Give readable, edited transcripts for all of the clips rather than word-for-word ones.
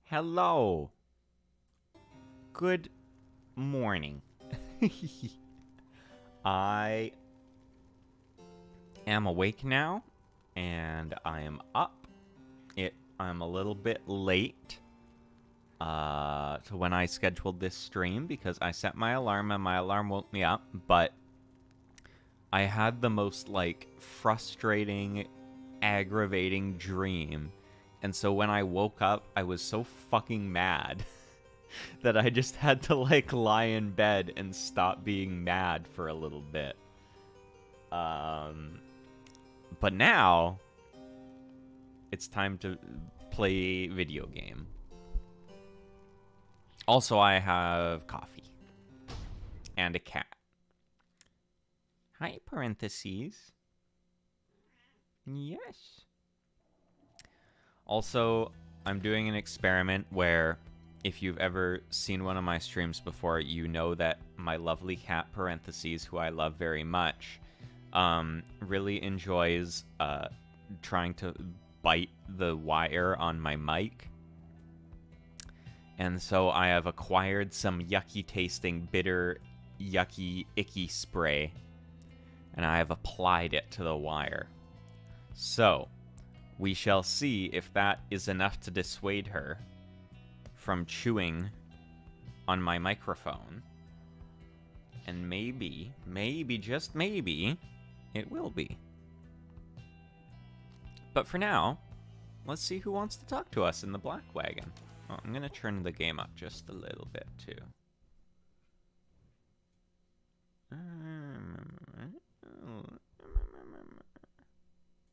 Hello. Good morning. I am awake now, and I am up. I'm a little bit late to when I scheduled this stream because I set my alarm and my alarm woke me up, but I had the most, frustrating, aggravating dream. And so when I woke up, I was so fucking mad that I just had to, lie in bed and stop being mad for a little bit. But now, it's time to play video game. Also, I have coffee. And a cat. Hi, parentheses. Yes. Also, I'm doing an experiment where, if you've ever seen one of my streams before, you know that my lovely cat, parentheses, who I love very much, really enjoys trying to bite the wire on my mic. And so I have acquired some yucky-tasting, bitter, yucky, icky spray, and I have applied it to the wire. So, we shall see if that is enough to dissuade her from chewing on my microphone. And maybe, just maybe, it will be. But for now, let's see who wants to talk to us in the Black Wagon. Oh, I'm going to turn the game up just a little bit, too.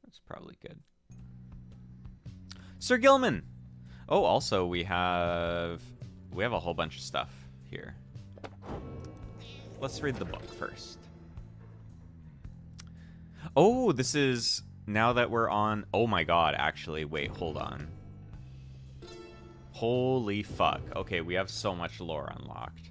That's probably good. Sir Gilman! Oh, also, we have a whole bunch of stuff here. Let's read the book first. Oh, this is... Now that we're on... Oh my god, actually. Wait, hold on. Holy fuck. Okay, we have so much lore unlocked.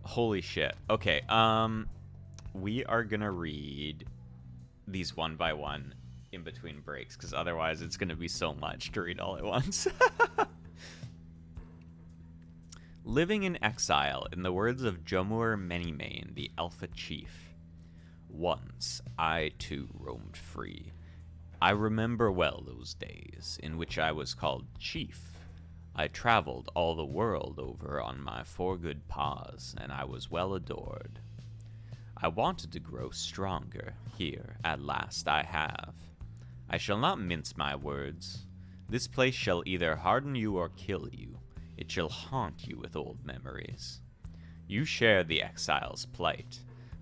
Holy shit. Okay, we are gonna read these one by one in between breaks, because otherwise it's gonna be so much to read all at once. Living in exile, in the words of Jomur Menimane, the Alpha Chief. Once, I too roamed free. I remember well those days, in which I was called Chief. I traveled all the world over on my four good paws, and I was well adored. I wanted to grow stronger, here, at last I have. I shall not mince my words. This place shall either harden you or kill you. It shall haunt you with old memories. You share the exile's plight.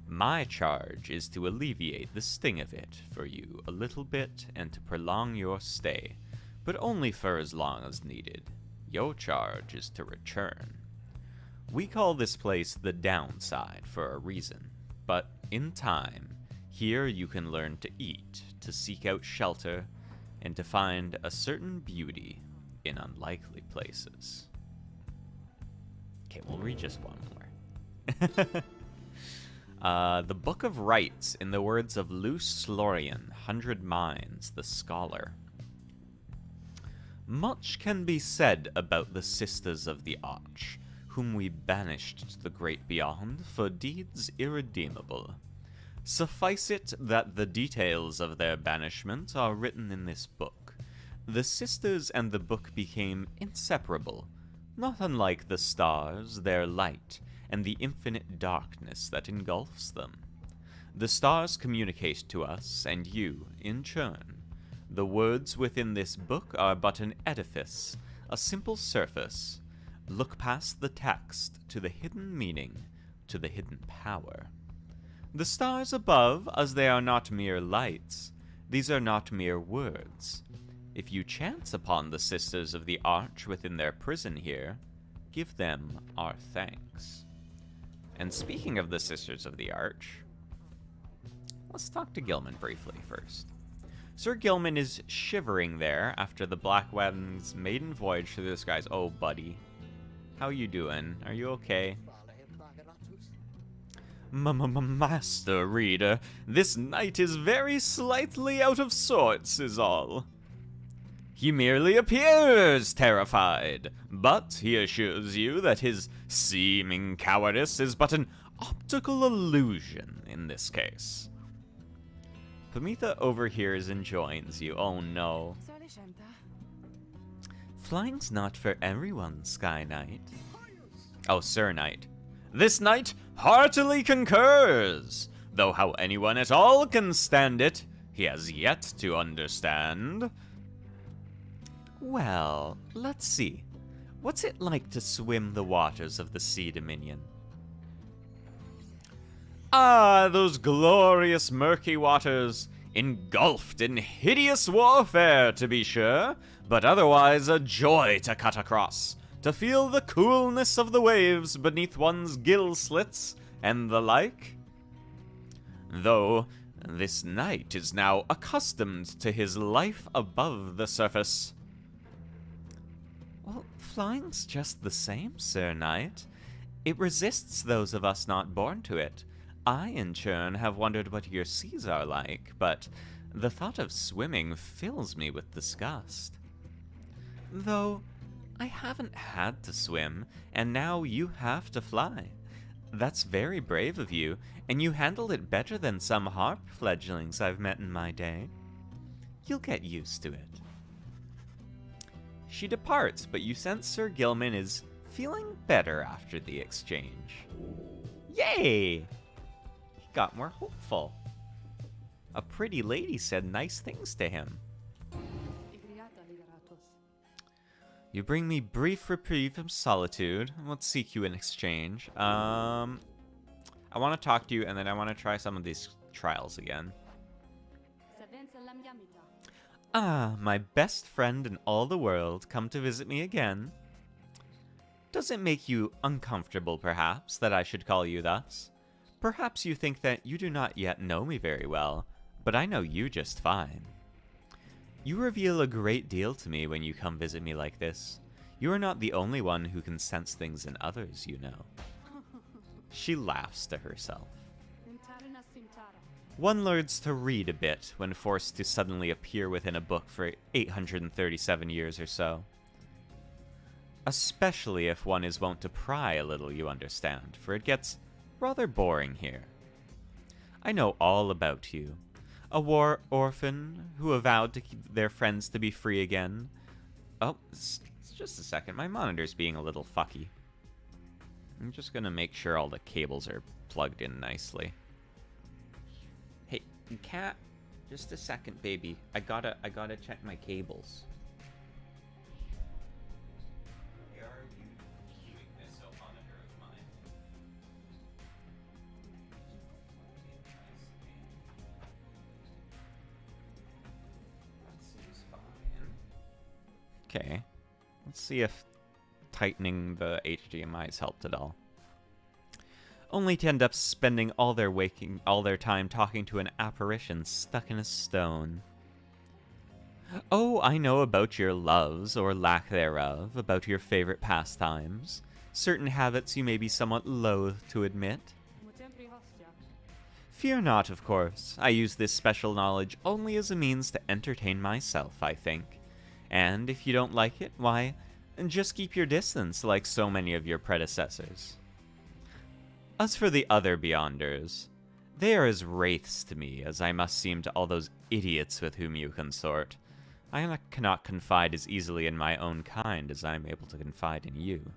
My charge is to alleviate the sting of it for you a little bit and to prolong your stay, but only for as long as needed. Your charge is to return. We call this place the downside for a reason, but in time, here you can learn to eat, to seek out shelter, and to find a certain beauty in unlikely places. Okay, we'll read just one more. The Book of Rites, in the words of Luce Lorien, 100 Minds, the Scholar. Much can be said about the Sisters of the Arch, whom we banished to the great beyond for deeds irredeemable. Suffice it that the details of their banishment are written in this book. The sisters and the book became inseparable, not unlike the stars, their light, and the infinite darkness that engulfs them. The stars communicate to us, and you, in turn. The words within this book are but an edifice, a simple surface. Look past the text to the hidden meaning, to the hidden power. The stars above, as they are not mere lights, these are not mere words. If you chance upon the Sisters of the Arch within their prison here, give them our thanks. And speaking of the Sisters of the Arch, let's talk to Gilman briefly first. Sir Gilman is shivering there after the Black Wagon's maiden voyage through the skies. Oh, buddy. How you doing? Are you okay? Master Reader, this knight is very slightly out of sorts, is all. He merely appears terrified, but he assures you that his seeming cowardice is but an optical illusion in this case. Pamitha overhears and joins you. Oh no. Flying's not for everyone, Sky Knight. Oh, Sir Knight. This knight heartily concurs, though how anyone at all can stand it, he has yet to understand. Well, let's see. What's it like to swim the waters of the Sea Dominion? Ah, those glorious murky waters, engulfed in hideous warfare, to be sure, but otherwise a joy to cut across, to feel the coolness of the waves beneath one's gill slits, and the like. Though this knight is now accustomed to his life above the surface. Well, flying's just the same, Sir Knight. It resists those of us not born to it. I, in turn, have wondered what your seas are like, but the thought of swimming fills me with disgust. Though, I haven't had to swim, and now you have to fly. That's very brave of you, and you handled it better than some harp fledglings I've met in my day. You'll get used to it. She departs, but you sense Sir Gilman is feeling better after the exchange. Yay! He got more hopeful. A pretty lady said nice things to him. You bring me brief reprieve from solitude. Let's seek you in exchange. I want to talk to you, and then I want to try some of these trials again. Ah, my best friend in all the world, come to visit me again. Does it make you uncomfortable, perhaps, that I should call you thus? Perhaps you think that you do not yet know me very well, but I know you just fine. You reveal a great deal to me when you come visit me like this. You are not the only one who can sense things in others, you know. She laughs to herself. One learns to read a bit when forced to suddenly appear within a book for 837 years or so. Especially if one is wont to pry a little, you understand, for it gets rather boring here. I know all about you. A war orphan who avowed to keep their friends to be free again. Oh, it's just a second. My monitor's being a little fucky. I'm just gonna make sure all the cables are plugged in nicely. Hey, cat, just a second, baby. I gotta check my cables. Where are you doing this, oh monitor of mine? That seems fine. Okay, let's see if tightening the HDMI's helped at all. Only to end up spending all their time talking to an apparition stuck in a stone. Oh, I know about your loves, or lack thereof, about your favorite pastimes, certain habits you may be somewhat loath to admit. Fear not, of course. I use this special knowledge only as a means to entertain myself, I think. And if you don't like it, why, just keep your distance like so many of your predecessors. As for the other Beyonders, they are as wraiths to me as I must seem to all those idiots with whom you consort. I cannot confide as easily in my own kind as I am able to confide in you.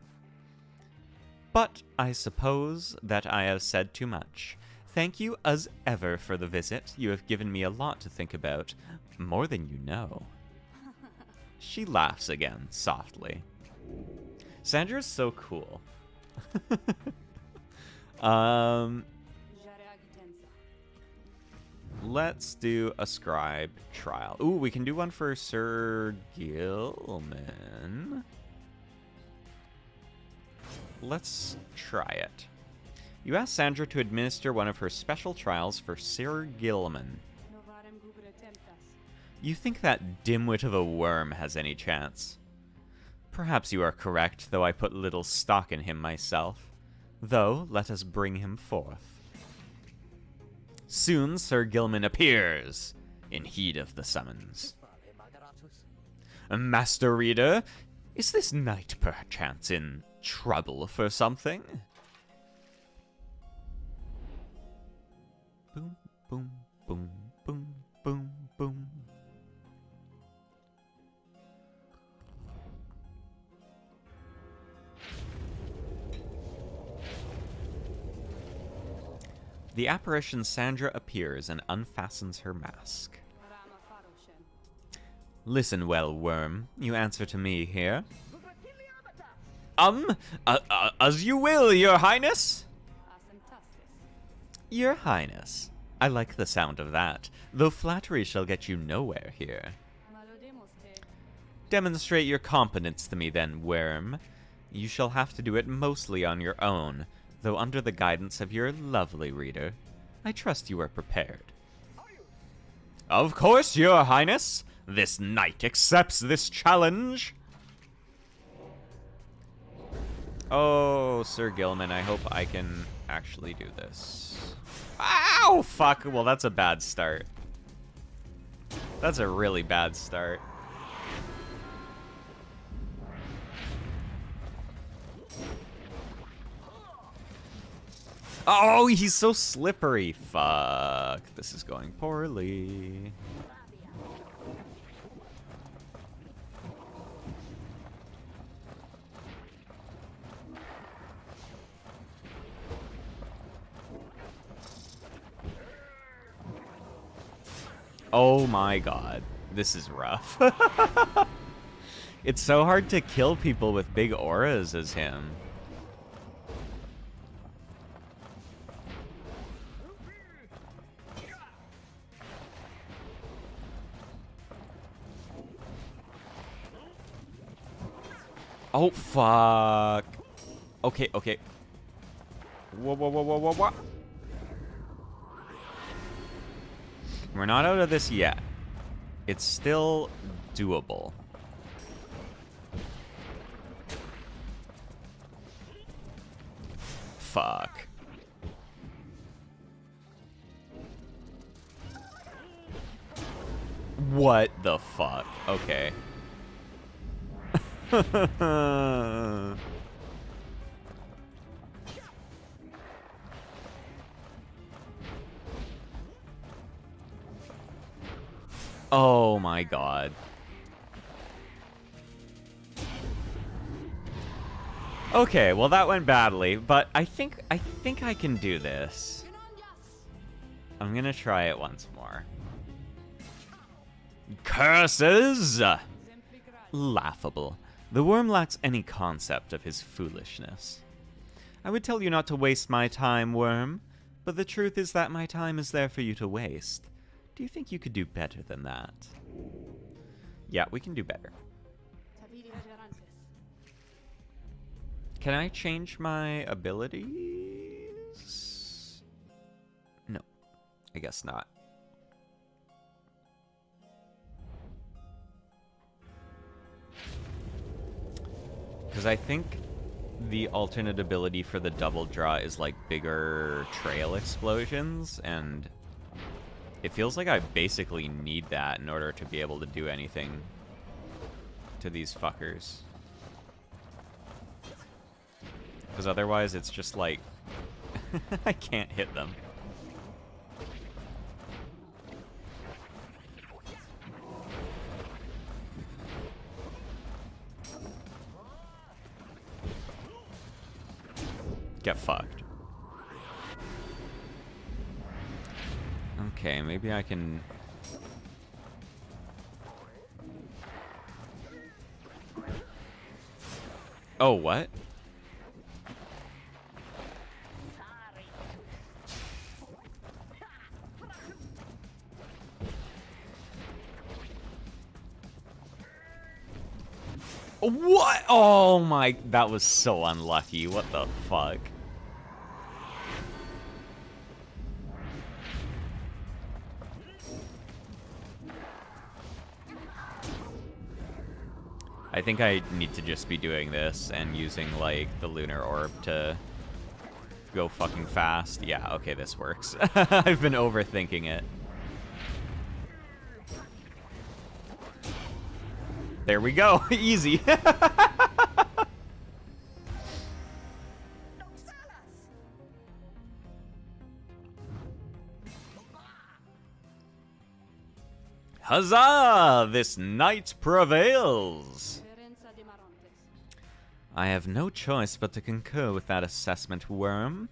But I suppose that I have said too much. Thank you as ever for the visit. You have given me a lot to think about, more than you know. She laughs again, softly. Sandra's so cool. Let's do a scribe trial. Ooh, we can do one for Sir Gilman. Let's try it. You ask Sandra to administer one of her special trials for Sir Gilman. You think that dimwit of a worm has any chance? Perhaps you are correct, though I put little stock in him myself. Though, let us bring him forth. Soon Sir Gilman appears, in heed of the summons. Master Reader, is this knight perchance in trouble for something? Boom, boom, boom, boom, boom, boom. The apparition Sandra appears and unfastens her mask. Listen well, worm. You answer to me here. As you will, your highness. Your highness. I like the sound of that, though flattery shall get you nowhere here. Demonstrate your competence to me then, worm. You shall have to do it mostly on your own, though under the guidance of your lovely reader. I trust you are prepared. Of course, your highness. This knight accepts this challenge. Oh, Sir Gilman, I hope I can actually do this. Ow, fuck. Well, that's a bad start. That's a really bad start. Oh, he's so slippery. Fuck. This is going poorly. Oh my god. This is rough. It's so hard to kill people with big auras as him. Oh, fuck. Okay, okay. Whoa, whoa, whoa, whoa, whoa, whoa. We're not out of this yet. It's still doable. Fuck. What the fuck? Okay. Oh my god. Okay, well that went badly, but I think I can do this. I'm gonna try it once more. Curses! Laughable. The worm lacks any concept of his foolishness. I would tell you not to waste my time, worm, but the truth is that my time is there for you to waste. Do you think you could do better than that? Yeah, we can do better. Can I change my abilities? No, I guess not. Because I think the alternate ability for the double draw is like bigger trail explosions, and it feels like I basically need that in order to be able to do anything to these fuckers. Because otherwise it's just like, I can't hit them. Get fucked. Okay, maybe I can... Oh, what? What? Oh my... That was so unlucky. What the fuck? I think I need to just be doing this and using, like, the lunar orb to go fucking fast. Yeah, okay, this works. I've been overthinking it. There we go. Easy. Huzzah! This knight prevails! I have no choice but to concur with that assessment, Worm.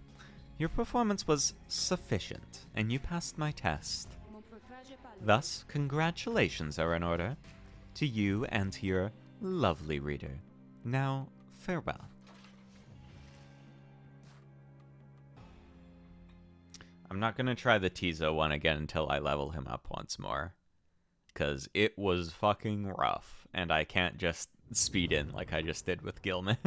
Your performance was sufficient, and you passed my test. Thus, congratulations are in order to you and to your lovely reader. Now, farewell. I'm not going to try the Tizo one again until I level him up once more. Because it was fucking rough, and I can't just speed in like I just did with Gilman.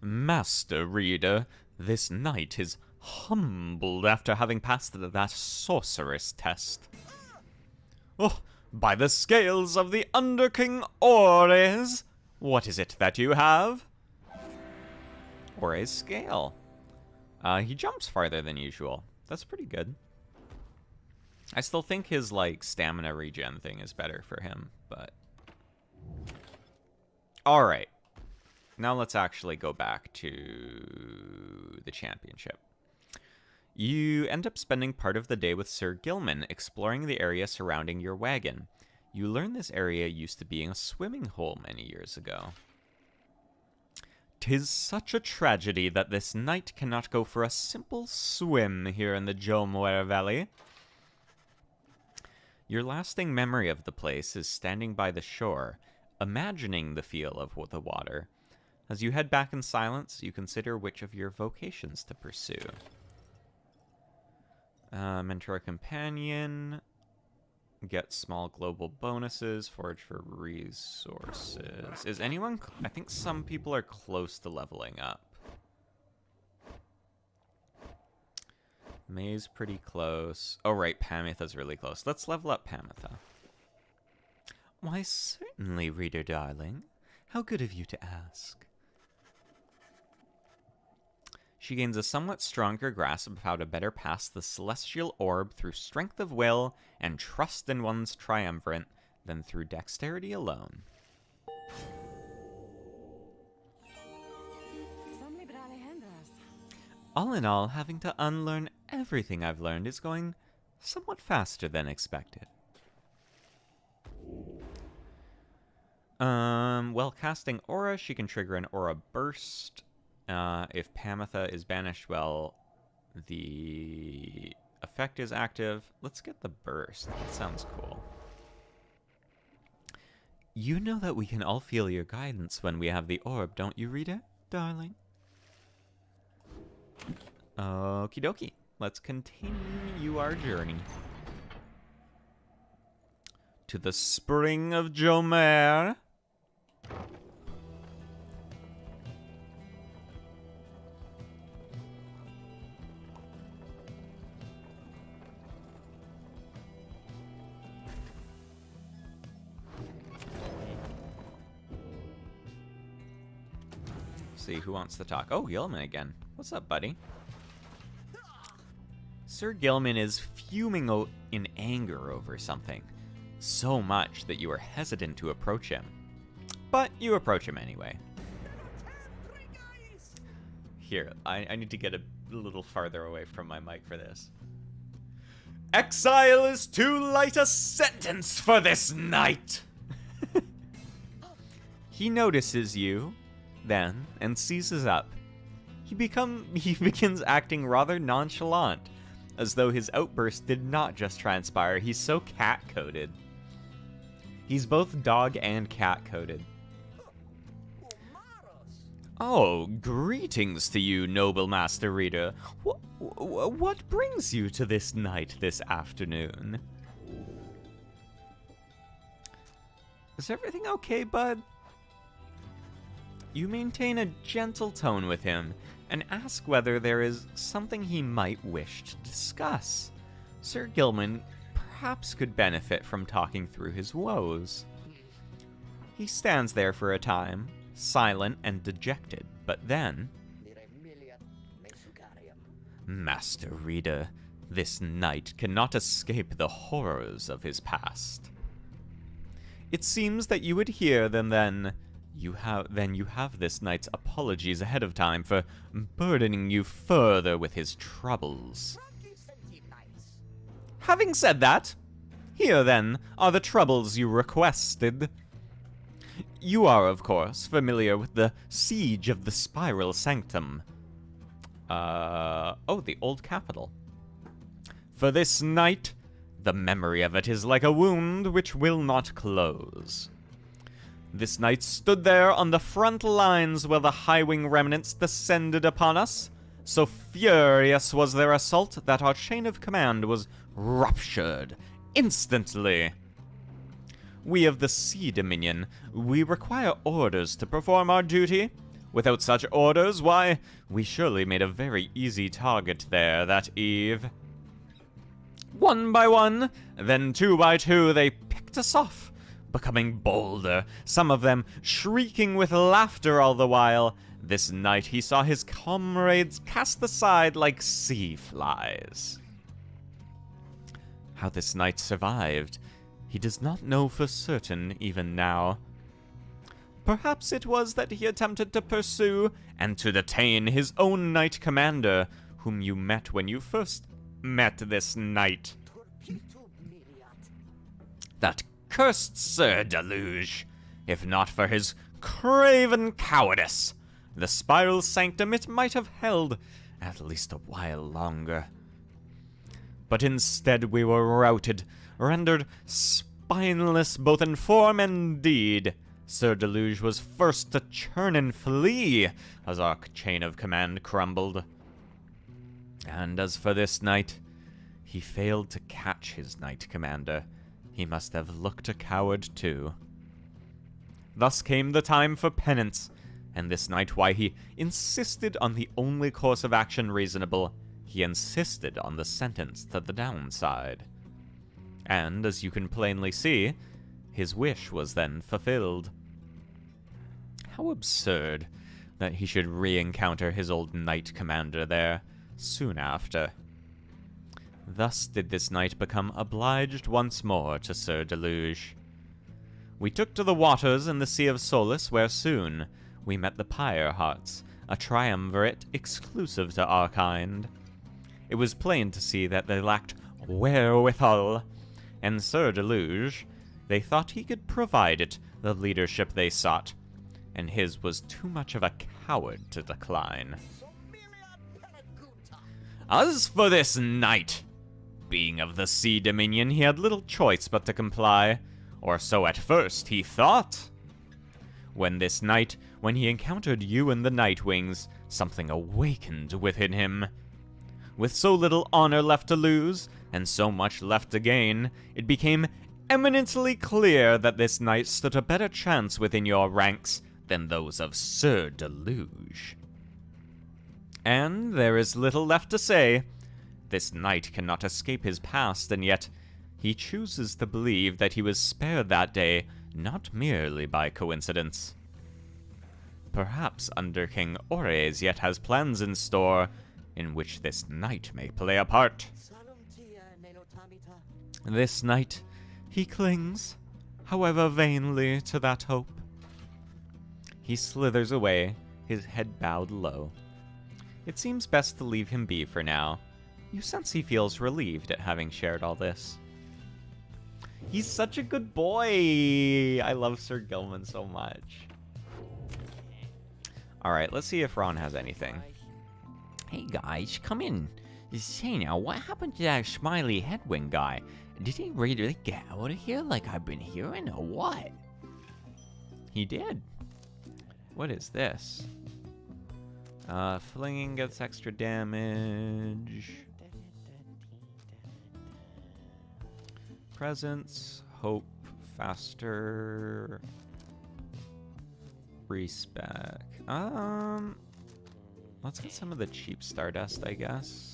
Master Reader, this knight is humbled after having passed that sorceress test. Oh, by the scales of the Underking Ores! What is it that you have? Ores scale. He jumps farther than usual. That's pretty good. I still think his, like, stamina regen thing is better for him, but... Alright. Now let's actually go back to the championship. You end up spending part of the day with Sir Gilman, exploring the area surrounding your wagon. You learn this area used to being a swimming hole many years ago. 'Tis such a tragedy that this knight cannot go for a simple swim here in the Jomware Valley. Your lasting memory of the place is standing by the shore, imagining the feel of the water. As you head back in silence, you consider which of your vocations to pursue. Mentor a companion, get small global bonuses, forage for resources. Is anyone... I think some people are close to leveling up. May's pretty close. Oh, right, Pamitha's really close. Let's level up Pamitha. Why, certainly, reader darling. How good of you to ask. She gains a somewhat stronger grasp of how to better pass the celestial orb through strength of will and trust in one's triumvirate than through dexterity alone. All in all, having to unlearn everything I've learned is going somewhat faster than expected. While casting Aura, she can trigger an Aura Burst. If Pamitha is banished while the effect is active, let's get the Burst. That sounds cool. You know that we can all feel your guidance when we have the orb, don't you, reader, darling? Okie dokie. Let's continue our journey to the Spring of Jomer. See who wants to talk. Oh, Gilman again. What's up, buddy? Sir Gilman is fuming in anger over something. So much that you are hesitant to approach him. But you approach him anyway. Here, I need to get a little farther away from my mic for this. Exile is too light a sentence for this knight! He notices you, then, and seizes up. He begins acting rather nonchalant, as though his outburst did not just transpire. He's so cat-coded. He's both dog and cat-coded. Oh, greetings to you, noble Master Reader. What brings you to this night this afternoon? Is everything okay, bud? You maintain a gentle tone with him, and ask whether there is something he might wish to discuss. Sir Gilman perhaps could benefit from talking through his woes. He stands there for a time, silent and dejected, But then... Master Reader, this knight cannot escape the horrors of his past. It seems that you would hear then you have this knight's apologies ahead of time for burdening you further with his troubles. Having said that, here then are the troubles you requested. You are, of course, familiar with the siege of the Spiral Sanctum. The old capital. For this night, the memory of it is like a wound which will not close. This night stood there on the front lines where the High-Wing remnants descended upon us. So furious was their assault that our chain of command was ruptured instantly. We of the Sea Dominion, we require orders to perform our duty. Without such orders, why, we surely made a very easy target there that eve. One by one, then two by two, they picked us off, becoming bolder, some of them shrieking with laughter all the while. This night he saw his comrades cast aside like sea flies. How this knight survived, he does not know for certain even now. Perhaps it was that he attempted to pursue and to detain his own knight commander, whom you met when you first met this knight. That cursed Sir Deluge. If not for his craven cowardice, the Spiral Sanctum it might have held at least a while longer. But instead we were routed, rendered spineless both in form and deed. Sir Deluge was first to churn and flee as our chain of command crumbled. And as for this knight, he failed to catch his knight commander. He must have looked a coward too. Thus came the time for penance, and this night, why he insisted on the only course of action reasonable, he insisted on the sentence to the downside. And, as you can plainly see, his wish was then fulfilled. How absurd that he should re-encounter his old knight commander there soon after. Thus did this knight become obliged once more to Sir Deluge. We took to the waters in the Sea of Solace, where soon we met the Pyre Hearts, a triumvirate exclusive to our kind. It was plain to see that they lacked wherewithal, and Sir Deluge, they thought he could provide it the leadership they sought, and his was too much of a coward to decline. As for this knight, being of the Sea Dominion, he had little choice but to comply, or so at first he thought. When he encountered you and the Nightwings, something awakened within him. With so little honor left to lose, and so much left to gain, it became eminently clear that this knight stood a better chance within your ranks than those of Sir Deluge. And there is little left to say. This knight cannot escape his past, and yet he chooses to believe that he was spared that day not merely by coincidence. Perhaps Under King Ores yet has plans in store in which this knight may play a part. This knight, he clings, however vainly, to that hope. He slithers away, his head bowed low. It seems best to leave him be for now. You sense he feels relieved at having shared all this. He's such a good boy! I love Sir Gilman so much. Alright, let's see if Ron has anything. Hey guys, come in. Say now, what happened to that smiley headwind guy? Did he really get out of here like I've been hearing, or what? He did. What is this? Flinging gets extra damage. Presence, hope, faster, respec. Let's get some of the cheap Stardust, I guess.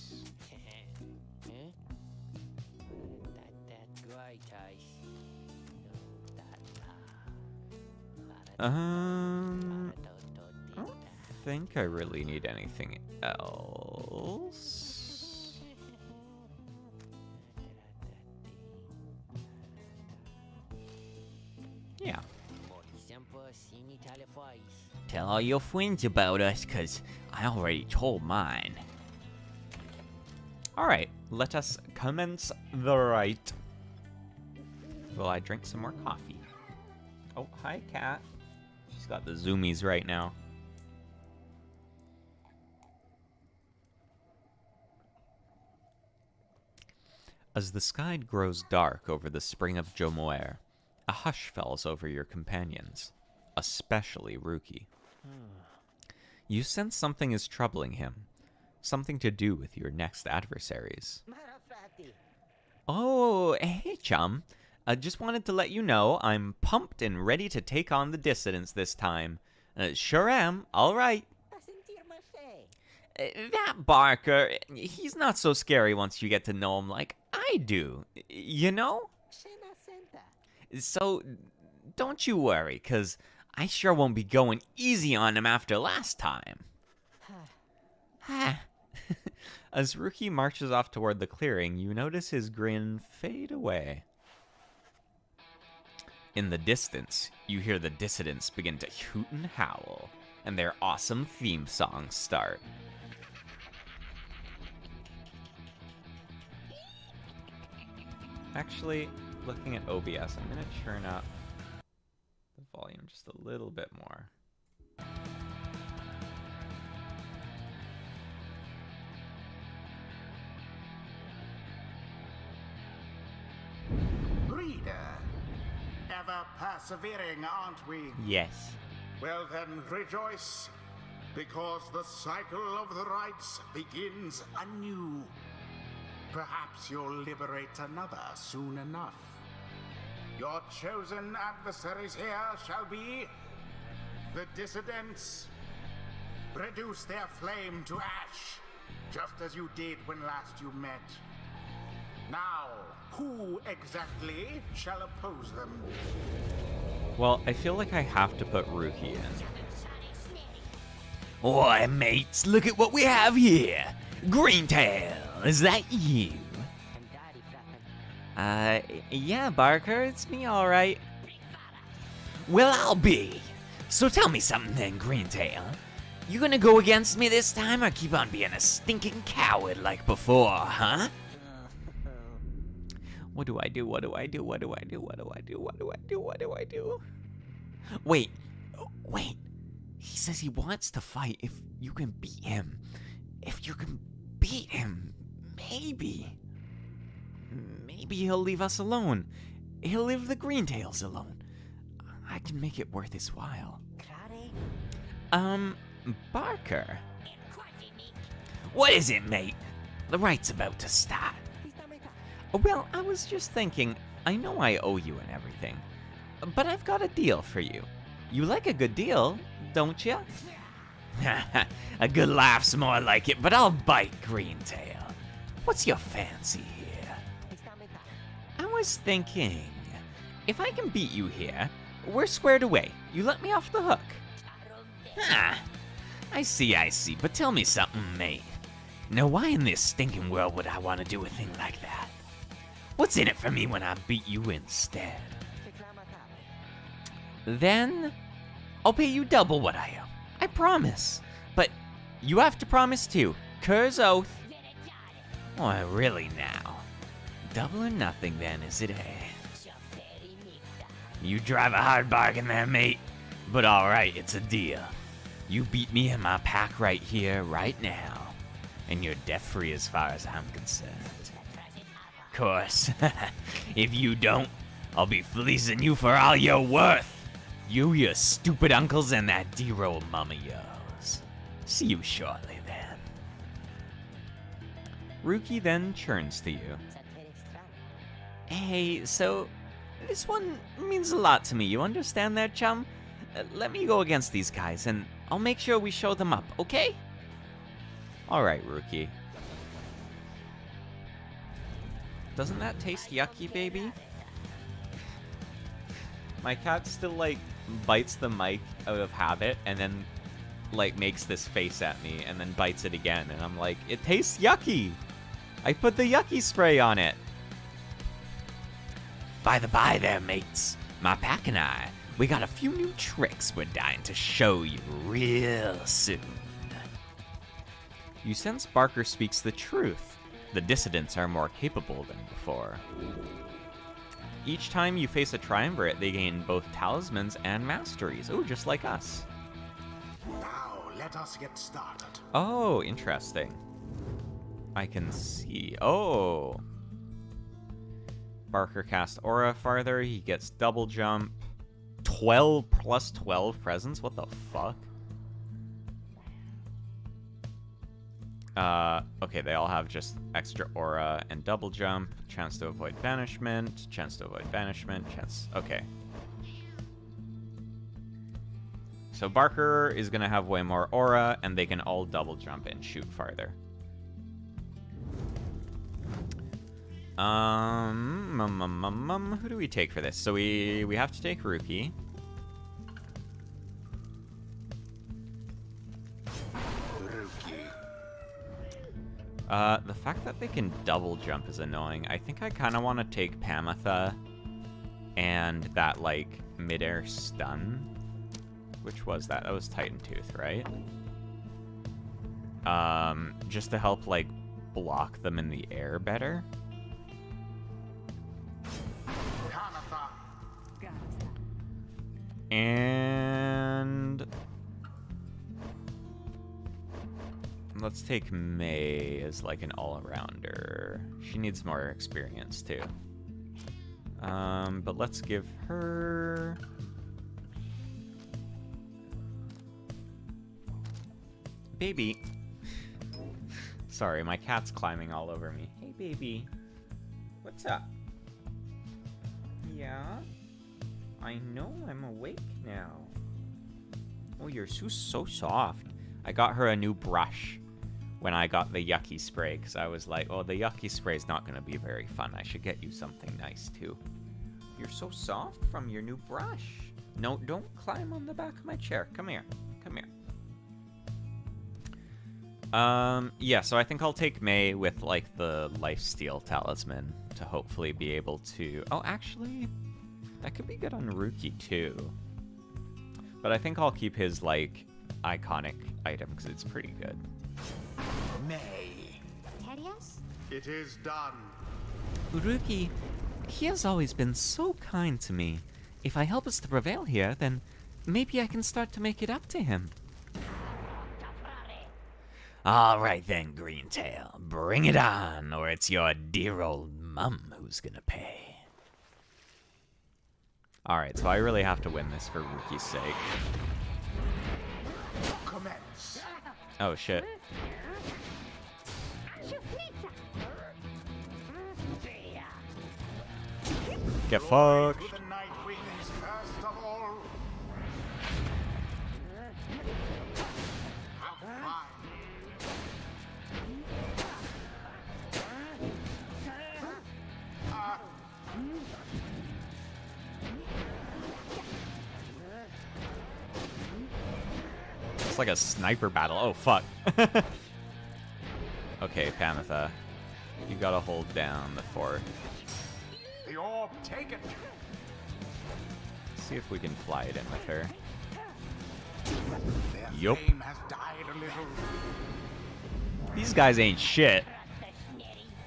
I don't think I really need anything else. Yeah. Tell all your friends about us, cause I already told mine. Alright, let us commence the rite. Will I drink some more coffee? Oh, hi, cat. She's got the zoomies right now. As the sky grows dark over the spring of Jomoer, a hush falls over your companions, especially Ruki. You sense something is troubling him, something to do with your next adversaries. Oh, hey, chum. I just wanted to let you know I'm pumped and ready to take on the dissidents this time. Sure am, all right. That Barker, he's not so scary once you get to know him like I do, you know? So, don't you worry, 'cause I sure won't be going easy on him after last time. As Ruki marches off toward the clearing, you notice his grin fade away. In the distance, you hear the dissidents begin to hoot and howl, and their awesome theme songs start. Actually, looking at OBS, I'm going to turn up the volume just a little bit more. Reader, ever persevering, aren't we? Yes. Well then, rejoice, because the cycle of the rites begins anew. Perhaps you'll liberate another soon enough. Your chosen adversaries here shall be the dissidents. Reduce their flame to ash, just as you did when last you met. Now, who exactly shall oppose them? Well, I feel like I have to put Ruki in. Oi, mates, look at what we have here. Greentail, is that you? Yeah, Barker, it's me, alright. Well, I'll be. So tell me something then, Greentail. You gonna go against me this time or keep on being a stinking coward like before, huh? What do I do? What do I do? What do I do? What do I do? What do I do? What do I do? Wait. He says he wants to fight if you can beat him. If you can beat him, maybe he'll leave us alone. He'll leave the Greentails alone. I can make it worth his while. Barker. What is it, mate? The rite's about to start. Well, I was just thinking, I know I owe you and everything, but I've got a deal for you. You like a good deal, don't you? A good laugh's more like it, but I'll bite, Greentail. What's your fancy here? I was thinking, if I can beat you here, we're squared away. You let me off the hook. I see, but tell me something, mate. Now, why in this stinking world would I want to do a thing like that? What's in it for me when I beat you instead? Then, I'll pay you double what I owe. I promise. But you have to promise too. Kerr's oath. Oh, really now? Double or nothing then, is it, eh? You drive a hard bargain there, mate. But alright, it's a deal. You beat me in my pack right here, right now. And you're debt-free as far as I'm concerned. Of course, if you don't, I'll be fleecing you for all you're worth. You, your stupid uncles, and that D-roll mum of yours. See you shortly, then. Ruki then turns to you. Hey, so this one means a lot to me. You understand that, chum? Let me go against these guys, and I'll make sure we show them up, okay? Alright, Ruki. Doesn't that taste yucky, baby? My cat still, like, bites the mic out of habit, and then like, makes this face at me and then bites it again. And I'm like, it tastes yucky. I put the yucky spray on it. By the by there, mates. My pack and I, we got a few new tricks we're dying to show you real soon. You sense Barker speaks the truth. The dissidents are more capable than before. Each time you face a triumvirate, they gain both talismans and masteries. Oh, just like us. Now, let us get started. Oh, interesting. I can see. Oh. Barker casts Aura farther. He gets double jump. 12 plus 12 presence? What the fuck? Okay, they all have just extra aura and double jump, chance to avoid banishment, chance to avoid banishment, chance... Okay. So Barker is going to have way more aura, and they can all double jump and shoot farther. Who do we take for this? So we have to take Rookie. The fact that they can double jump is annoying. I think I kind of want to take Pamitha and that, like, midair stun. Which was that? That was Titan Tooth, right? Just to help, like, block them in the air better. And... let's take May as, like, an all-arounder. She needs more experience, too. But let's give her... Baby. Sorry, my cat's climbing all over me. Hey, baby. What's up? Yeah? I know I'm awake now. Oh, you're so soft. I got her a new brush when I got the yucky spray, because I was like, oh, the yucky spray is not going to be very fun. I should get you something nice, too. You're so soft from your new brush. No, don't climb on the back of my chair. Come here. Come here. Yeah, so I think I'll take May with, like, the lifesteal talisman to hopefully be able to... Oh, actually, that could be good on Rookie, too. But I think I'll keep his, like, iconic item, because it's pretty good. May. Terios? It is done. Rookie, he has always been so kind to me. If I help us to prevail here, then maybe I can start to make it up to him. All right then, Greentail. Bring it on, or it's your dear old mum who's gonna pay. Alright, so I really have to win this for Rookie's sake. Commence. Oh, shit. Get fucked. To the Nightwings first of all. How fine. It's like a sniper battle. Oh, fuck. Okay, Pamitha. You gotta hold down the fort. The orb taken. See if we can fly it in with her. Their Yup. flame has died a little. These guys ain't shit.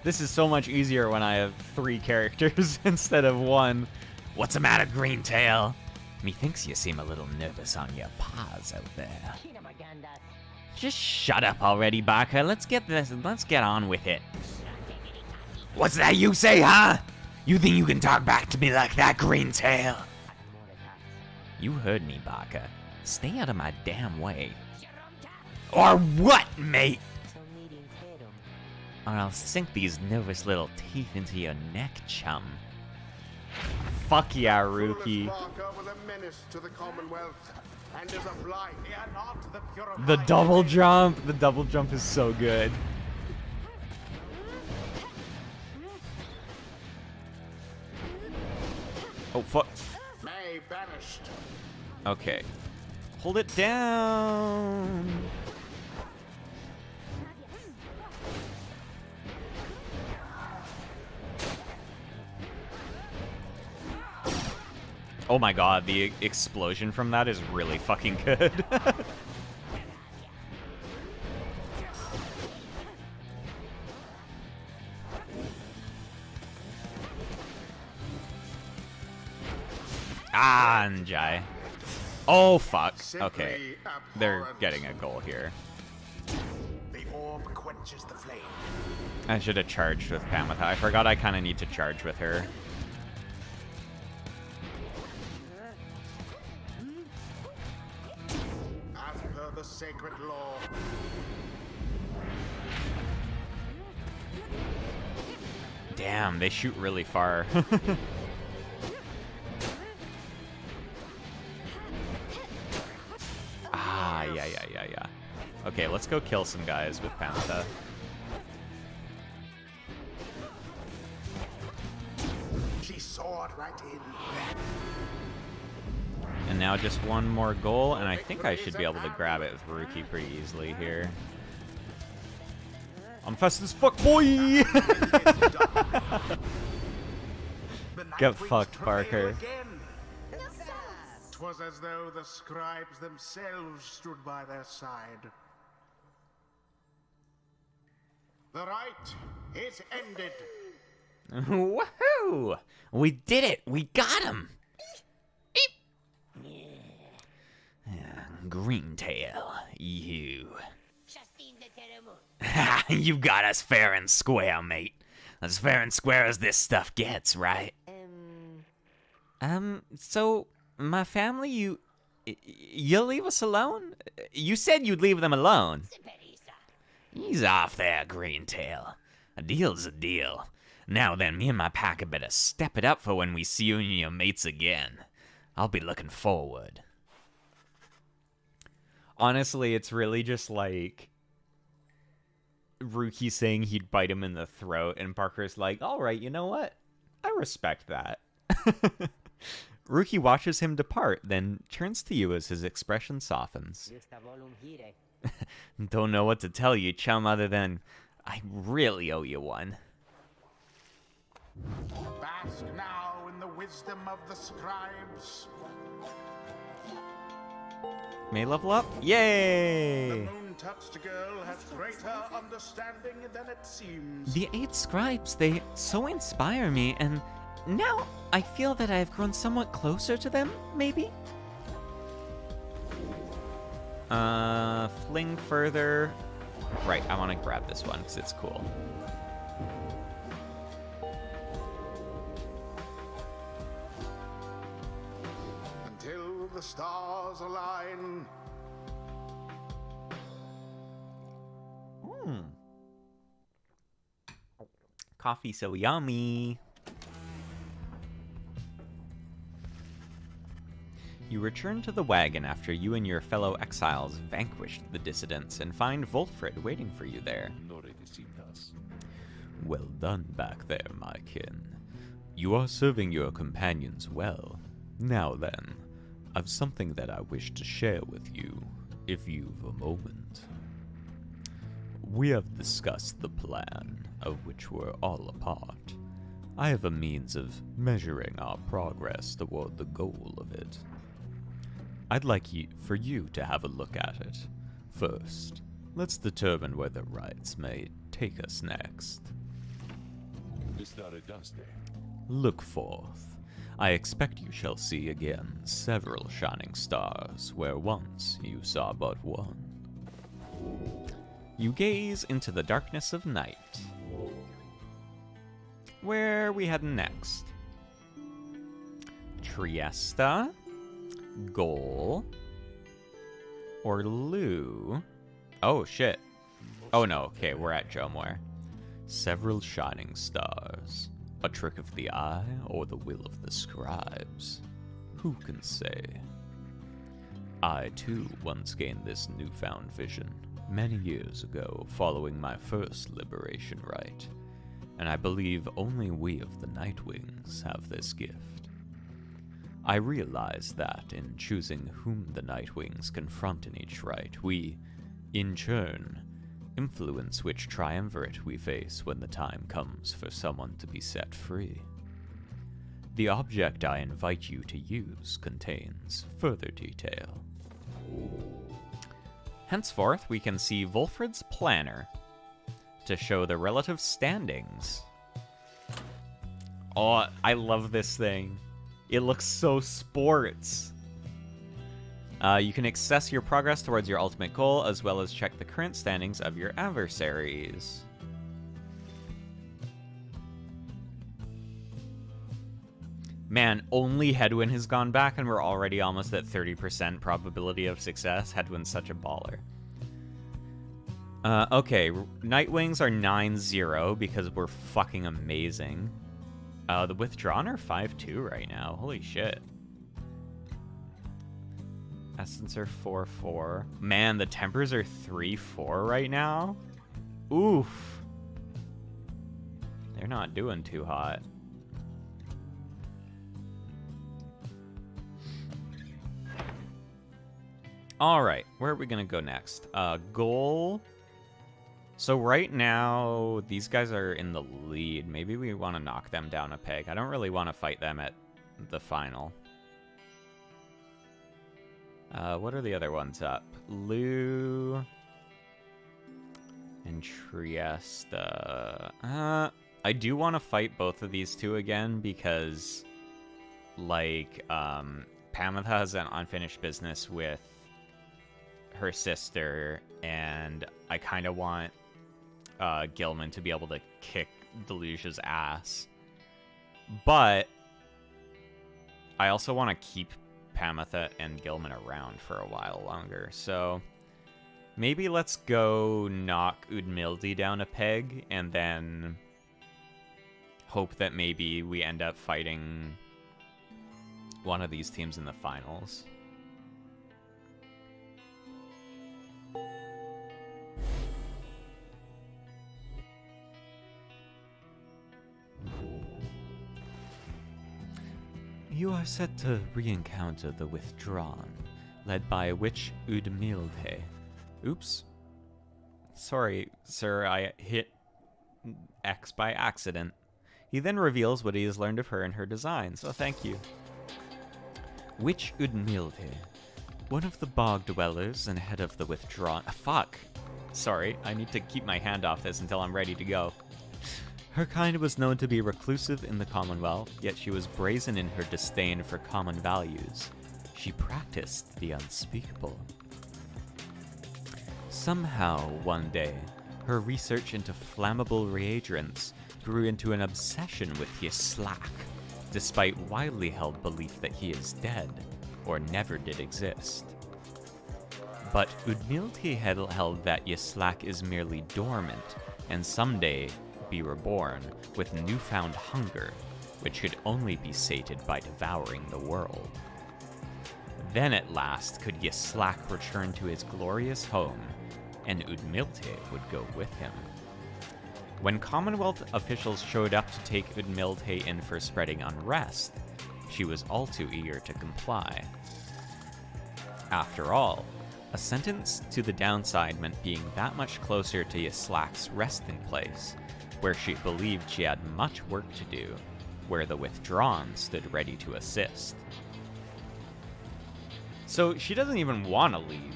This is so much easier when I have 3 characters instead of 1. What's the matter, Greentail? Methinks you seem a little nervous on your paws out there. Just shut up already, Barker. Let's get on with it. What's that you say, huh? You think you can talk back to me like that, Greentail? You heard me, Barker. Stay out of my damn way. Or what, mate? Or I'll sink these nervous little teeth into your neck, chum. Fuck yeah, Rookie. Foolish Barker was a menace to the Commonwealth, and is a blight. They are not the purified. The double jump. The double jump is so good. Oh, fuck. May banished. Okay. Hold it down. Oh my god, the explosion from that is really fucking good. Ah, Njai. Oh, fuck. Okay. They're getting a goal here. The orb quenches the flame. I should have charged with Pamitha. I forgot I kind of need to charge with her. As per the sacred law. Damn, they shoot really far. Ah, yeah. Okay, let's go kill some guys with Pamitha. She soared right in. And now just one more goal, and I think I should be able to grab it with Ruki pretty easily here. I'm fast as fuck, boy! Get fucked, Parker. 'Twas as though the scribes themselves stood by their side. The rite is ended. Woohoo! We did it! We got him! Greentail, you. You got us fair and square, mate. As fair and square as this stuff gets, right? So, my family, you'll leave us alone? You said you'd leave them alone. He's off there, Greentail. A deal's a deal. Now then, me and my pack had better step it up for when we see you and your mates again. I'll be looking forward. Honestly, it's really just like Ruki saying he'd bite him in the throat, and Parker's like, all right, you know what? I respect that. Ruki watches him depart, then turns to you as his expression softens. Don't know what to tell you, chum, other than I really owe you one. Bask now in the wisdom of the scribes. May level up? The Yay! moon-touched girl has greater understanding than it seems. The 8 scribes, they so inspire me, and now I feel that I've grown somewhat closer to them, maybe? Fling further. Right, I want to grab this one because it's cool. Until the stars align. Coffee so yummy. You return to the wagon after you and your fellow exiles vanquished the dissidents and find Wolfred waiting for you there. Well done back there, my kin. You are serving your companions well. Now then, I've something that I wish to share with you, if you've a moment. We have discussed the plan, of which we're all a part. I have a means of measuring our progress toward the goal of it. I'd like for you to have a look at it. First, let's determine where the rites may take us next. Look forth. I expect you shall see again several shining stars, where once you saw but one. You gaze into the darkness of night. Where are we heading next? Triesta? Goal? Or Lou? Oh, shit. Oh, no. Okay, we're at Jomware. Several shining stars. A trick of the eye or the will of the scribes? Who can say? I, too, once gained this newfound vision, many years ago, following my first liberation rite. And I believe only we of the Nightwings have this gift. I realize that in choosing whom the Nightwings confront in each rite, we, in turn, influence which triumvirate we face when the time comes for someone to be set free. The object I invite you to use contains further detail. Henceforth, we can see Volfred's planner to show the relative standings. Oh, I love this thing. It looks so sports. You can assess your progress towards your ultimate goal, as well as check the current standings of your adversaries. Man, only Hedwyn has gone back, and we're already almost at 30% probability of success. Hedwyn's such a baller. Okay, Nightwings are 9-0 because we're fucking amazing. The Withdrawn are 5-2 right now. Holy shit. Essence are 4-4. Man, the Tempers are 3-4 right now. Oof. They're not doing too hot. Alright, where are we gonna go next? Goal. So right now, these guys are in the lead. Maybe we want to knock them down a peg. I don't really want to fight them at the final. What are the other ones up? Lou and Trieste. I do want to fight both of these two again because, like, Pamitha has an unfinished business with her sister, and I kind of want Gilman to be able to kick Delugio's ass. But I also want to keep Pamitha and Gilman around for a while longer. So maybe let's go knock Udmildi down a peg and then hope that maybe we end up fighting one of these teams in the finals. You are set to re-encounter the Withdrawn, led by Witch Udmilde. Oops. Sorry, sir, I hit X by accident. He then reveals what he has learned of her and her design, so thank you. Witch Udmilde, one of the bog dwellers and head of the Withdrawn... fuck! Sorry, I need to keep my hand off this until I'm ready to go. Her kind was known to be reclusive in the Commonwealth, yet she was brazen in her disdain for common values. She practiced the unspeakable. Somehow, one day, her research into flammable reagents grew into an obsession with Yislak, despite widely held belief that he is dead, or never did exist. But Udmilti had held that Yislak is merely dormant, and someday be reborn with newfound hunger, which could only be sated by devouring the world. Then at last could Yislak return to his glorious home, and Udmilte would go with him. When Commonwealth officials showed up to take Udmilte in for spreading unrest, she was all too eager to comply. After all, a sentence to the downside meant being that much closer to Yislak's resting place, where she believed she had much work to do, where the Withdrawn stood ready to assist. So she doesn't even want to leave.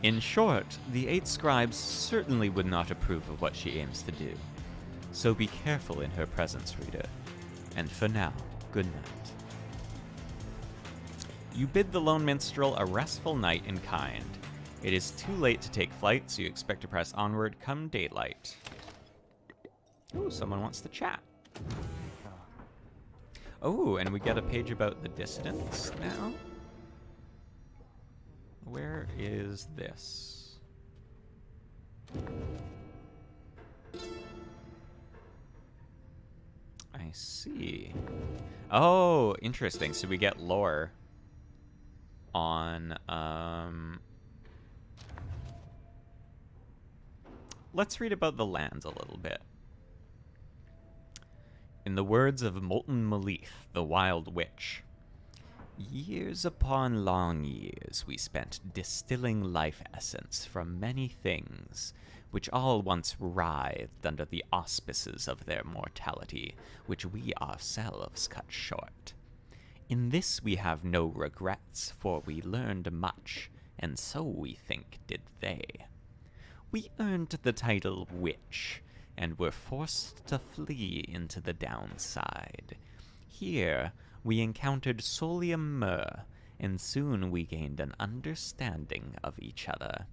In short, the 8 scribes certainly would not approve of what she aims to do. So be careful in her presence, reader. And for now, good night. You bid the lone minstrel a restful night in kind. It is too late to take flight, so you expect to press onward come daylight. Ooh, someone wants to chat. Oh, and we get a page about the dissidents now. Where is this? I see. Oh, interesting. So we get lore on, let's read about the lands a little bit. In the words of Molten Malith, the Wild Witch, Years upon long years we spent distilling life essence from many things, which all once writhed under the auspices of their mortality, which we ourselves cut short. In this we have no regrets, for we learned much, and so we think did they. We earned the title Witch, and were forced to flee into the downside. Here we encountered Solium Mur, and soon we gained an understanding of each other.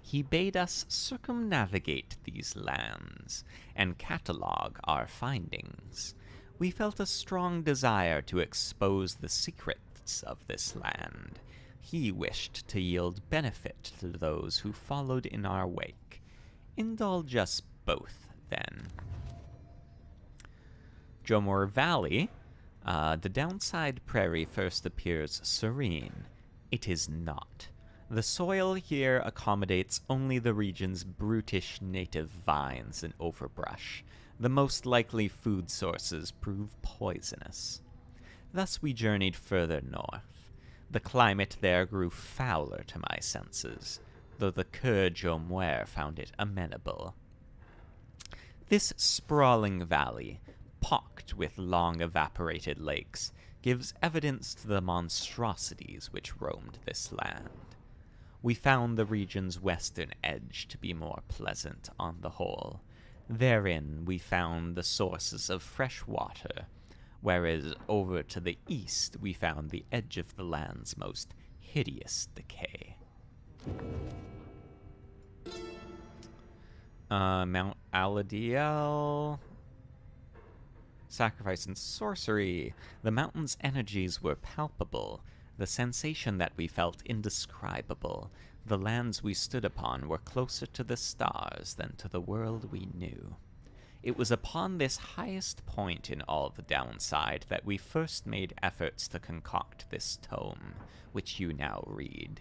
He bade us circumnavigate these lands, and catalogue our findings. We felt a strong desire to expose the secrets of this land. He wished to yield benefit to those who followed in our wake. Indulge us both, then. Jomor Valley. The downside prairie first appears serene. It is not. The soil here accommodates only the region's brutish native vines and overbrush. The most likely food sources prove poisonous. Thus we journeyed further north. The climate there grew fouler to my senses, though the Cur Jomwer found it amenable. This sprawling valley, pocked with long evaporated lakes, gives evidence to the monstrosities which roamed this land. We found the region's western edge to be more pleasant on the whole. Therein we found the sources of fresh water, whereas over to the east we found the edge of the land's most hideous decay. Mount Aladiel. Sacrifice and sorcery. The mountain's energies were palpable, the sensation that we felt indescribable. The lands we stood upon were closer to the stars than to the world we knew. It was upon this highest point in all the downside that we first made efforts to concoct this tome, which you now read.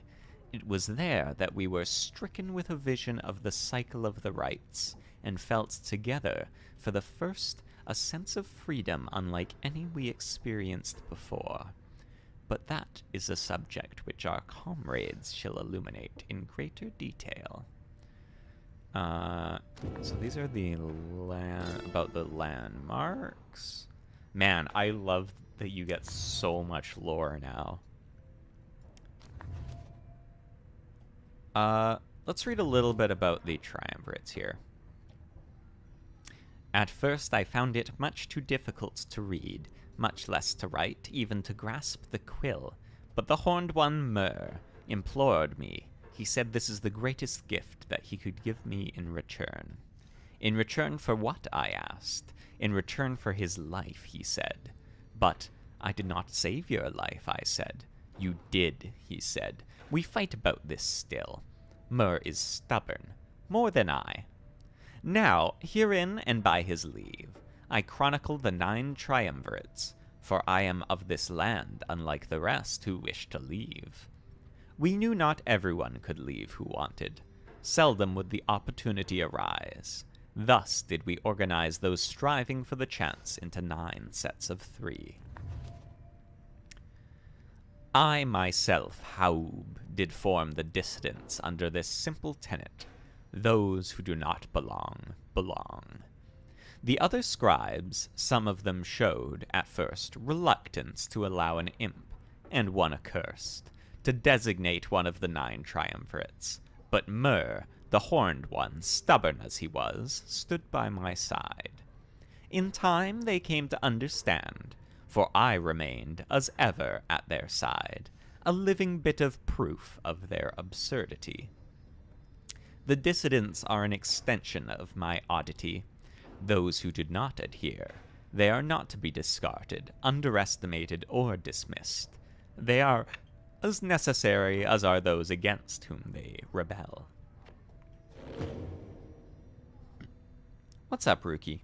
It was there that we were stricken with a vision of the cycle of the rites, and felt together, for the first, a sense of freedom unlike any we experienced before. But that is a subject which our comrades shall illuminate in greater detail. So these are the about the landmarks. Man, I love that you get so much lore now. Let's read a little bit about the triumvirates here. At first I found it much too difficult to read, much less to write, even to grasp the quill. But the horned one, Mur, implored me. He said this is the greatest gift that he could give me in return. In return for what, I asked. In return for his life, he said. But I did not save your life, I said. You did, he said. We fight about this still. Mur is stubborn, more than I. Now, herein and by his leave, I chronicle the 9 triumvirates, for I am of this land, unlike the rest who wish to leave. We knew not everyone could leave who wanted. Seldom would the opportunity arise. Thus did we organize those striving for the chance into 9 sets of 3. I myself, Haub, did form the dissidents under this simple tenet: those who do not belong, belong. The other scribes, some of them showed, at first, reluctance to allow an imp, and one accursed, to designate one of the 9 triumvirates. But Mur, the horned one, stubborn as he was, stood by my side. In time they came to understand, for I remained, as ever, at their side, a living bit of proof of their absurdity. The dissidents are an extension of my oddity. Those who did not adhere, they are not to be discarded, underestimated, or dismissed. They are as necessary as are those against whom they rebel. What's up, Rookie?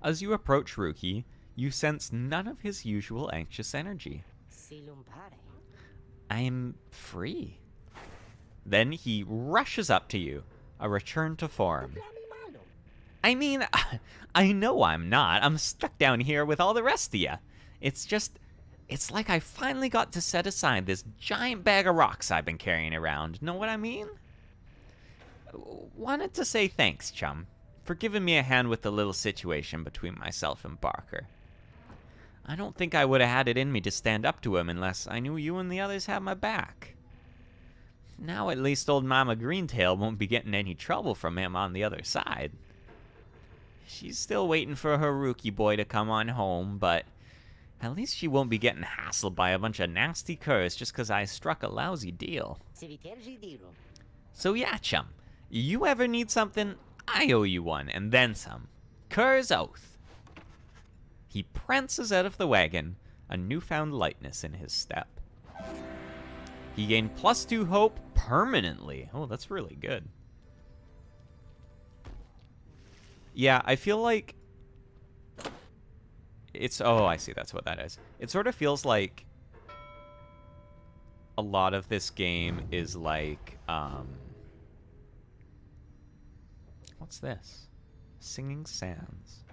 As you approach Rookie, you sense none of his usual anxious energy. I am free. Then he rushes up to you, a return to form. I mean, I know I'm not. I'm stuck down here with all the rest of you. It's like I finally got to set aside this giant bag of rocks I've been carrying around. Know what I mean? Wanted to say thanks, chum, for giving me a hand with the little situation between myself and Barker. I don't think I would have had it in me to stand up to him unless I knew you and the others had my back. Now at least old Mama Greentail won't be getting any trouble from him on the other side. She's still waiting for her rookie boy to come on home, but at least she won't be getting hassled by a bunch of nasty curs just because I struck a lousy deal. So yeah, chum, you ever need something, I owe you one, and then some. Cur's oath. He prances out of the wagon, a newfound lightness in his step. He gained +2 hope permanently. Oh, that's really good. Yeah, I feel like it's... Oh, I see. That's what that is. It sort of feels like a lot of this game is like... What's this? Singing Sands.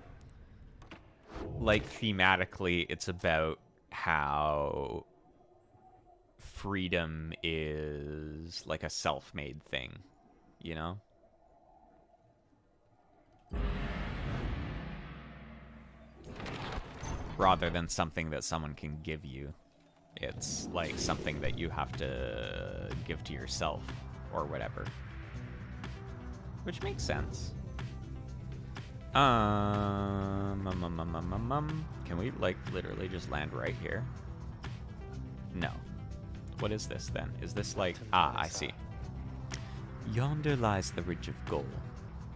Like, thematically, it's about how freedom is like a self-made thing, you know? Rather than something that someone can give you. It's like something that you have to give to yourself or whatever. Which makes sense. Can we, like, literally just land right here? No. What is this, then? Is this, like... Ah, I see. Yonder lies the Ridge of Goal,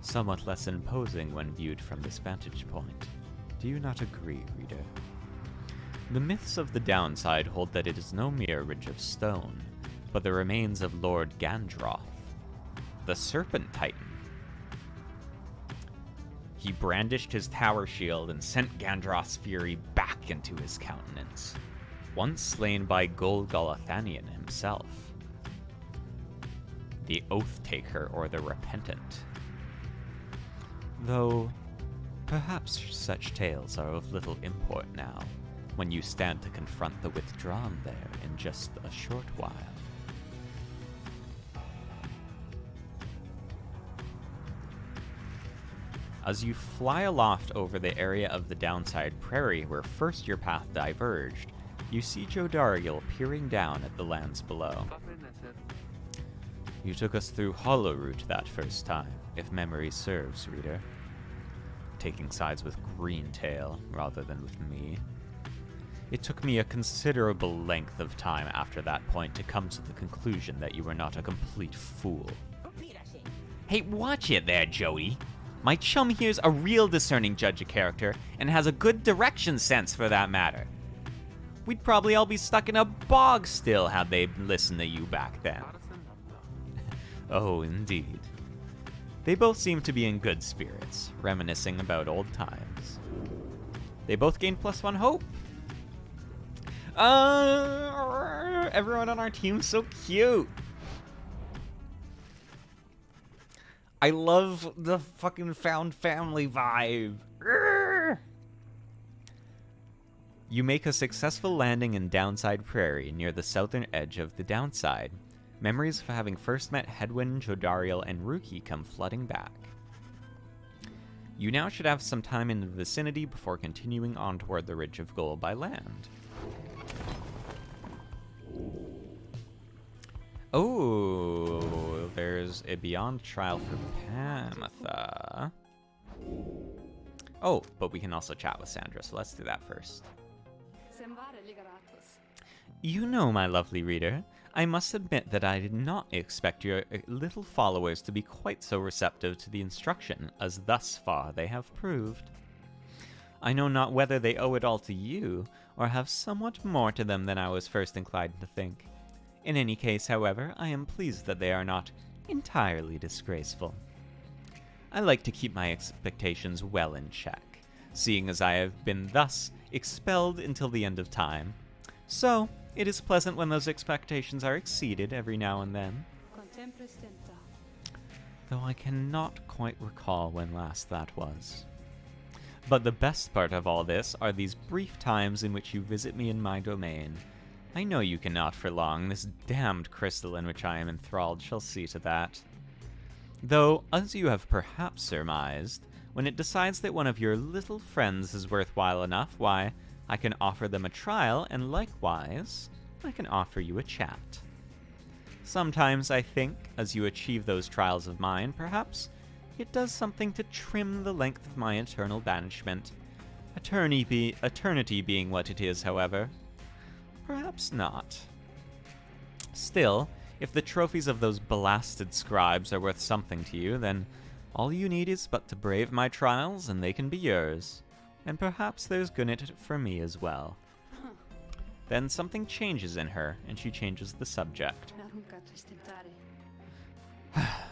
somewhat less imposing when viewed from this vantage point. Do you not agree, reader? The myths of the downside hold that it is no mere ridge of stone, but the remains of Lord Gandroth, the Serpent Titan. He brandished his tower shield and sent Gandroth's fury back into his countenance, once slain by Golgolathanion himself, the Oath-Taker or the Repentant. Though, perhaps such tales are of little import now, when you stand to confront the withdrawn there in just a short while. As you fly aloft over the area of the downside prairie where first your path diverged, you see Jodariel peering down at the lands below. You took us through Hollowroot that first time, if memory serves, reader. Taking sides with Greentail rather than with me. It took me a considerable length of time after that point to come to the conclusion that you were not a complete fool. Hey, watch it there, Jody. My chum here's a real discerning judge of character, and has a good direction sense for that matter. We'd probably all be stuck in a bog still had they listened to you back then. Oh, indeed. They both seem to be in good spirits, reminiscing about old times. They both gained +1 hope. Everyone on our team's so cute. I love the fucking found family vibe. You make a successful landing in Downside Prairie near the southern edge of the Downside. Memories of having first met Hedwyn, Jodariel, and Ruki come flooding back. You now should have some time in the vicinity before continuing on toward the Ridge of Gold by land. Oh, there's a beyond trial for Pamatha. Oh, but we can also chat with Sandra, so let's do that first. You know, my lovely reader, I must admit that I did not expect your little followers to be quite so receptive to the instruction as thus far they have proved. I know not whether they owe it all to you, or have somewhat more to them than I was first inclined to think. In any case, however, I am pleased that they are not entirely disgraceful. I like to keep my expectations well in check, seeing as I have been thus expelled until the end of time. So, it is pleasant when those expectations are exceeded every now and then. Though I cannot quite recall when last that was. But the best part of all this are these brief times in which you visit me in my domain. I know you cannot for long. This damned crystal in which I am enthralled shall see to that. Though, as you have perhaps surmised, when it decides that one of your little friends is worthwhile enough, why, I can offer them a trial, and likewise, I can offer you a chat. Sometimes I think, as you achieve those trials of mine, perhaps it does something to trim the length of my eternal banishment. Eternity being what it is, however. Perhaps not. Still, if the trophies of those blasted scribes are worth something to you, then all you need is but to brave my trials, and they can be yours. And perhaps there's good in it for me as well. Then something changes in her, and she changes the subject.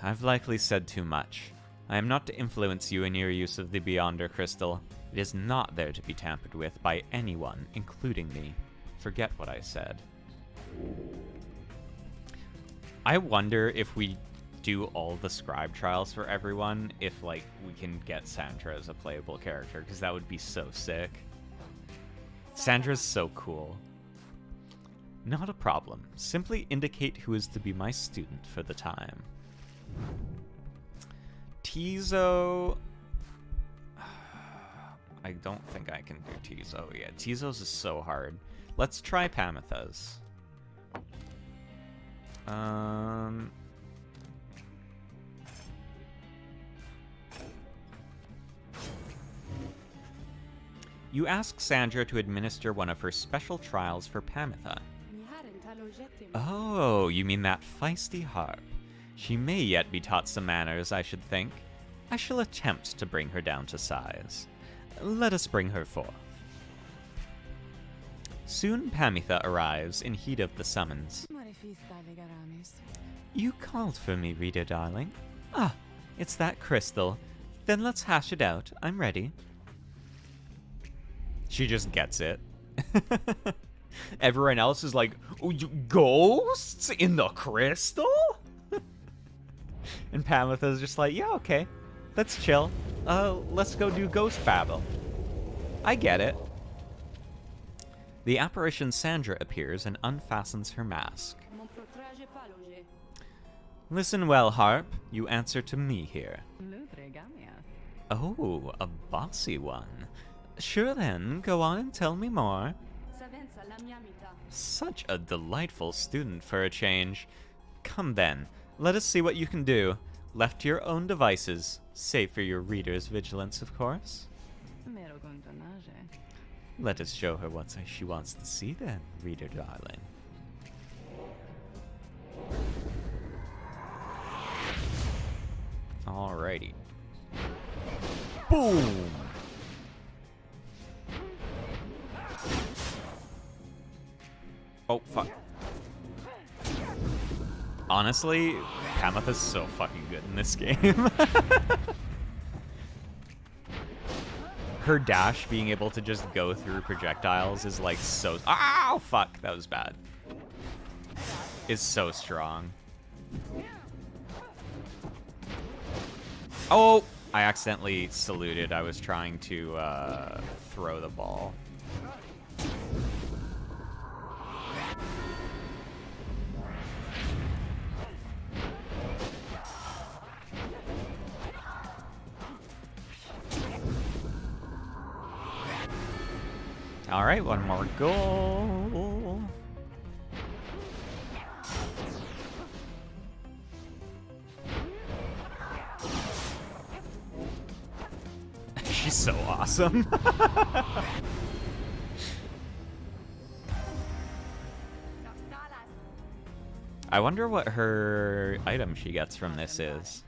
I've likely said too much. I am not to influence you in your use of the Beyonder Crystal. It is not there to be tampered with by anyone, including me. Forget what I said. I wonder if we do all the scribe trials for everyone, if, like, we can get Sandra as a playable character, because that would be so sick. Sandra's so cool. Not a problem. Simply indicate who is to be my student for the time. Tizo... I don't think I can do Tizo. Yeah, Tizo's is so hard. Let's try Pamitha's. You ask Sandra to administer one of her special trials for Pamitha. Oh, you mean that feisty harp. She may yet be taught some manners, I should think. I shall attempt to bring her down to size. Let us bring her forth. Soon Pamitha arrives in heat of the summons. You called for me, reader darling. Ah, it's that crystal. Then let's hash it out. I'm ready. She just gets it. Everyone else is like, oh, ghosts in the crystal? And Pamitha's just like, yeah, okay. Let's chill. Let's go do ghost battle. I get it. The apparition Sandra appears and unfastens her mask. Listen well, Harp. You answer to me here. Oh, a bossy one. Sure then, go on and tell me more. Such a delightful student for a change. Come then, let us see what you can do. Left to your own devices, save for your reader's vigilance, of course. Let us show her what she wants to see then, reader darling. Alrighty. Boom! Oh, fuck. Honestly, Pamitha's so fucking good in this game. Her dash being able to just go through projectiles is like so... Ow, fuck, that was bad. Is so strong. Oh, I accidentally saluted. I was trying to throw the ball. All right, one more goal. She's so awesome. I wonder what her item she gets from this is.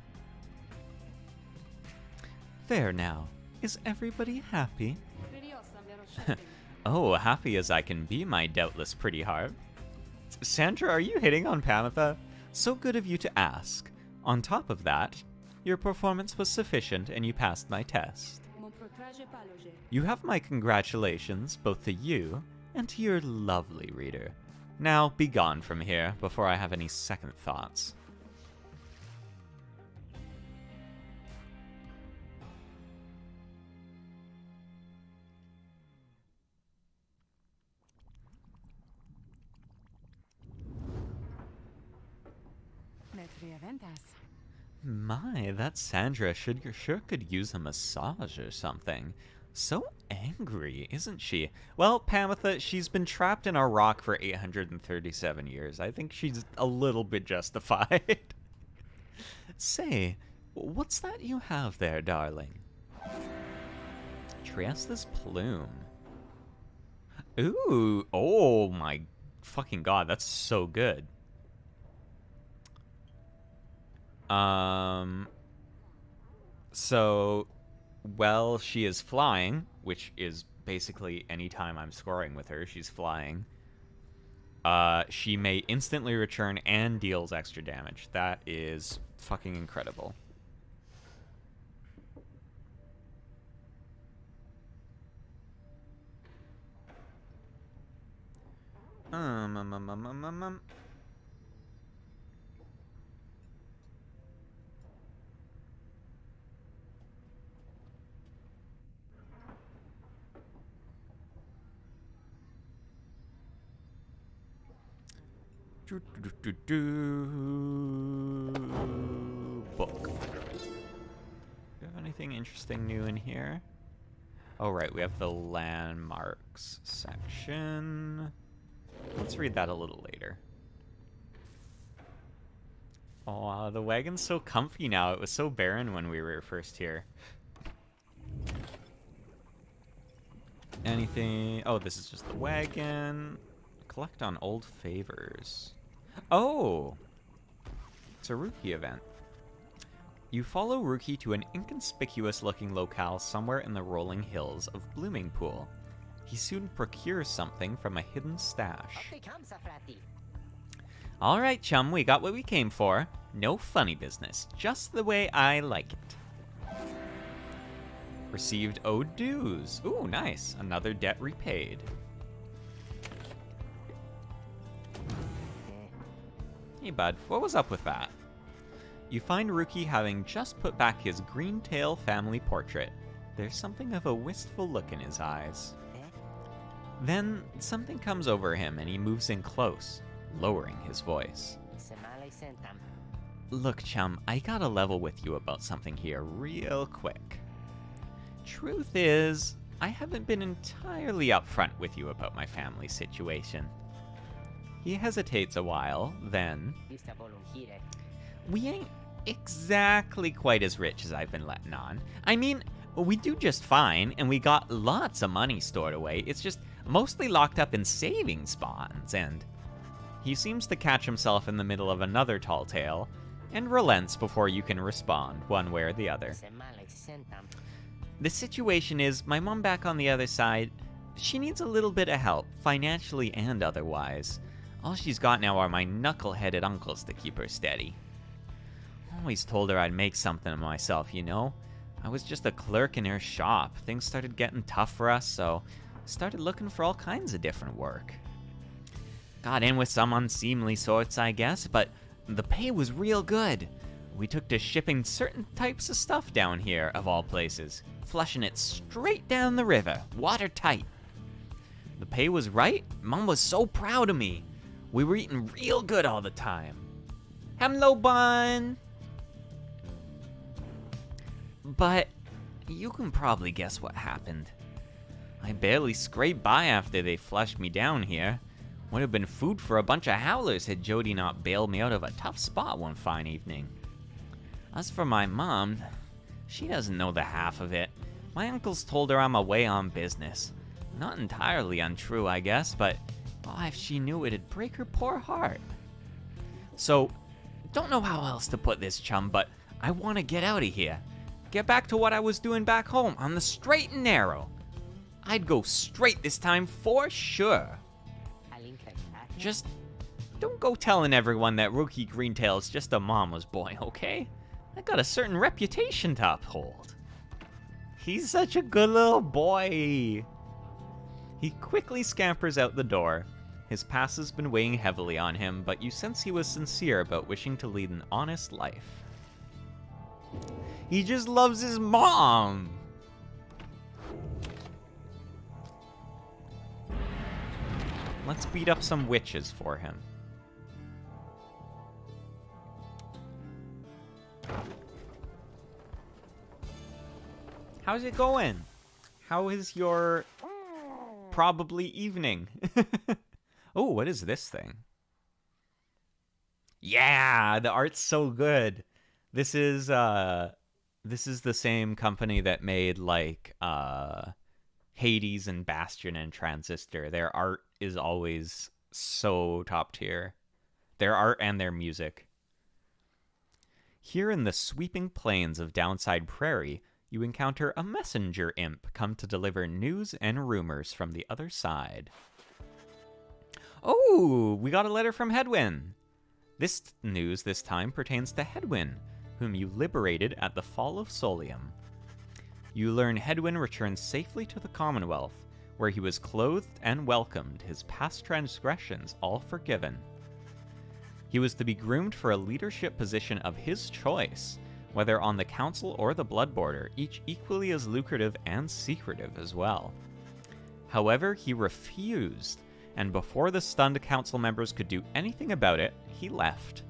There now. Is everybody happy? Oh, happy as I can be, my doubtless pretty harp. Sandra, are you hitting on Pamitha? So good of you to ask. On top of that, your performance was sufficient and you passed my test. You have my congratulations, both to you and to your lovely reader. Now, be gone from here before I have any second thoughts. My, that Sandra sure could use a massage or something. So angry, isn't she? Well, Pamitha, she's been trapped in a rock for 837 years. I think she's a little bit justified. Say, what's that you have there, darling? Triesta's plume. Ooh, oh my fucking god, that's so good. So, well, she is flying, which is basically any time I'm scoring with her, she's flying. She may instantly return and deals extra damage. That is fucking incredible. Book. Do we have anything interesting new in here? Oh, right, we have the landmarks section. Let's read that a little later. Oh, the wagon's so comfy now. It was so barren when we were first here. Anything? Oh, this is just the wagon. Collect on old favors. Oh! It's a Rookie event. You follow Rookie to an inconspicuous-looking locale somewhere in the rolling hills of Blooming Pool. He soon procures something from a hidden stash. All right, chum, we got what we came for. No funny business, just the way I like it. Received owed dues. Ooh, nice. Another debt repaid. Hey, bud, what was up with that? You find Rookie having just put back his green-tail family portrait. There's something of a wistful look in his eyes. Then, something comes over him and he moves in close, lowering his voice. Look, chum, I gotta level with you about something here real quick. Truth is, I haven't been entirely upfront with you about my family situation. He hesitates a while, then... We ain't exactly quite as rich as I've been letting on. I mean, we do just fine, and we got lots of money stored away. It's just mostly locked up in savings bonds, and... He seems to catch himself in the middle of another tall tale, and relents before you can respond, one way or the other. The situation is, my mom back on the other side, she needs a little bit of help, financially and otherwise. All she's got now are my knuckle-headed uncles to keep her steady. Always told her I'd make something of myself, you know? I was just a clerk in her shop. Things started getting tough for us, so I started looking for all kinds of different work. Got in with some unseemly sorts, I guess, but the pay was real good. We took to shipping certain types of stuff down here, of all places, flushing it straight down the river, watertight. The pay was right. Mom was so proud of me. We were eating real good all the time. Hello, bun! But you can probably guess what happened. I barely scraped by after they flushed me down here. Would have been food for a bunch of howlers had Jody not bailed me out of a tough spot one fine evening. As for my mom, she doesn't know the half of it. My uncles told her I'm away on business. Not entirely untrue, I guess, but if she knew, it'd break her poor heart. So, don't know how else to put this, chum, but I want to get out of here. Get back to what I was doing back home, on the straight and narrow. I'd go straight this time for sure. Just don't go telling everyone that Rookie Greentail's just a mama's boy, okay? I got a certain reputation to uphold. He's such a good little boy. He quickly scampers out the door. His past has been weighing heavily on him, but you sense he was sincere about wishing to lead an honest life. He just loves his mom. Let's beat up some witches for him. How's it going? How is your probably evening? Oh, what is this thing? Yeah, the art's so good. This is the same company that made like Hades and Bastion and Transistor. Their art is always so top tier. Their art and their music. Here in the sweeping plains of Downside Prairie, you encounter a messenger imp come to deliver news and rumors from the other side. Oh, we got a letter from Hedwyn. This news this time pertains to Hedwyn, whom you liberated at the fall of Solium. You learn Hedwyn returned safely to the Commonwealth, where he was clothed and welcomed, his past transgressions all forgiven. He was to be groomed for a leadership position of his choice, whether on the Council or the Blood Border, each equally as lucrative and secretive as well. However, he refused, and before the stunned council members could do anything about it, he left.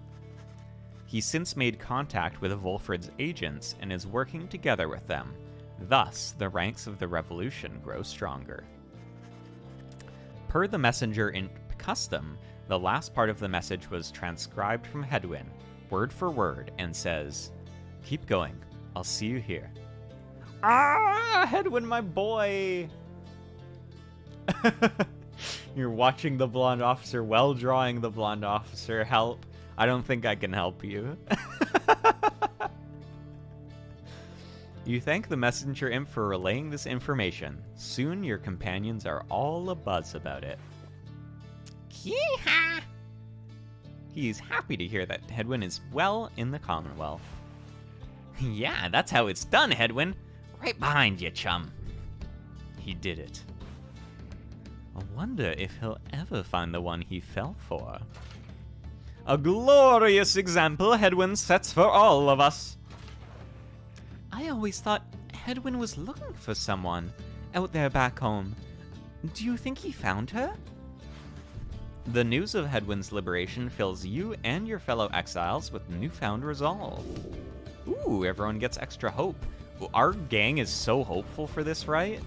He's since made contact with Volfred's agents and is working together with them. Thus, the ranks of the revolution grow stronger. Per the messenger in custom, the last part of the message was transcribed from Hedwyn, word for word, and says, "Keep going. I'll see you here." Ah, Hedwyn, my boy! You're watching the blonde officer while drawing the blonde officer. Help. I don't think I can help you. You thank the messenger imp for relaying this information. Soon your companions are all abuzz about it. Yee-haw! He's happy to hear that Hedwyn is well in the Commonwealth. Yeah, that's how it's done, Hedwyn. Right behind you, chum. He did it. I wonder if he'll ever find the one he fell for. A glorious example Hedwyn sets for all of us. I always thought Hedwyn was looking for someone out there back home. Do you think he found her? The news of Hedwyn's liberation fills you and your fellow exiles with newfound resolve. Ooh, everyone gets extra hope. Our gang is so hopeful for this, right?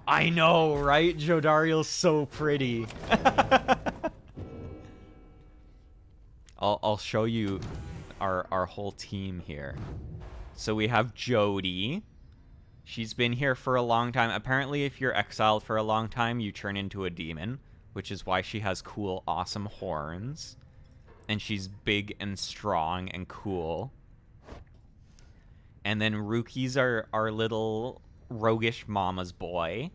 I know, right? Jodariel's so pretty. I'll show you our whole team here. So we have Jody. She's been here for a long time. Apparently, if you're exiled for a long time, you turn into a demon, which is why she has cool, awesome horns. And she's big and strong and cool. And then Ruki's our little roguish mama's boy.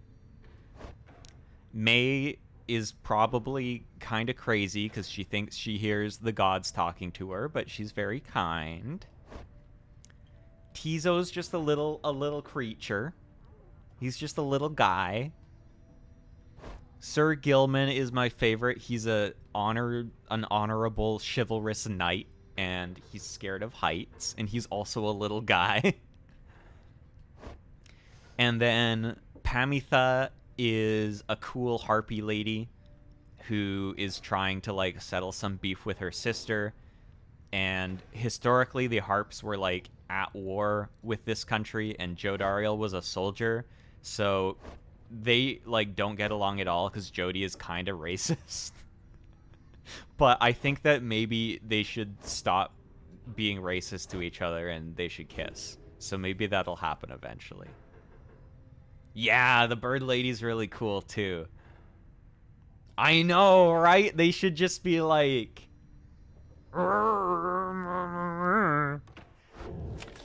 May is probably kind of crazy because she thinks she hears the gods talking to her, but she's very kind. Tizo's just a little creature. He's just a little guy. Sir Gilman is my favorite. He's an honorable, chivalrous knight, and he's scared of heights, and he's also a little guy. And then Pamitha is a cool harpy lady who is trying to like settle some beef with her sister. And historically, the harps were like at war with this country, and Jodariel was a soldier, so they like don't get along at all because Jody is kind of racist. But I think that maybe they should stop being racist to each other and they should kiss. So maybe that'll happen eventually. Yeah, the bird lady's really cool too. I know, right? They should just be like...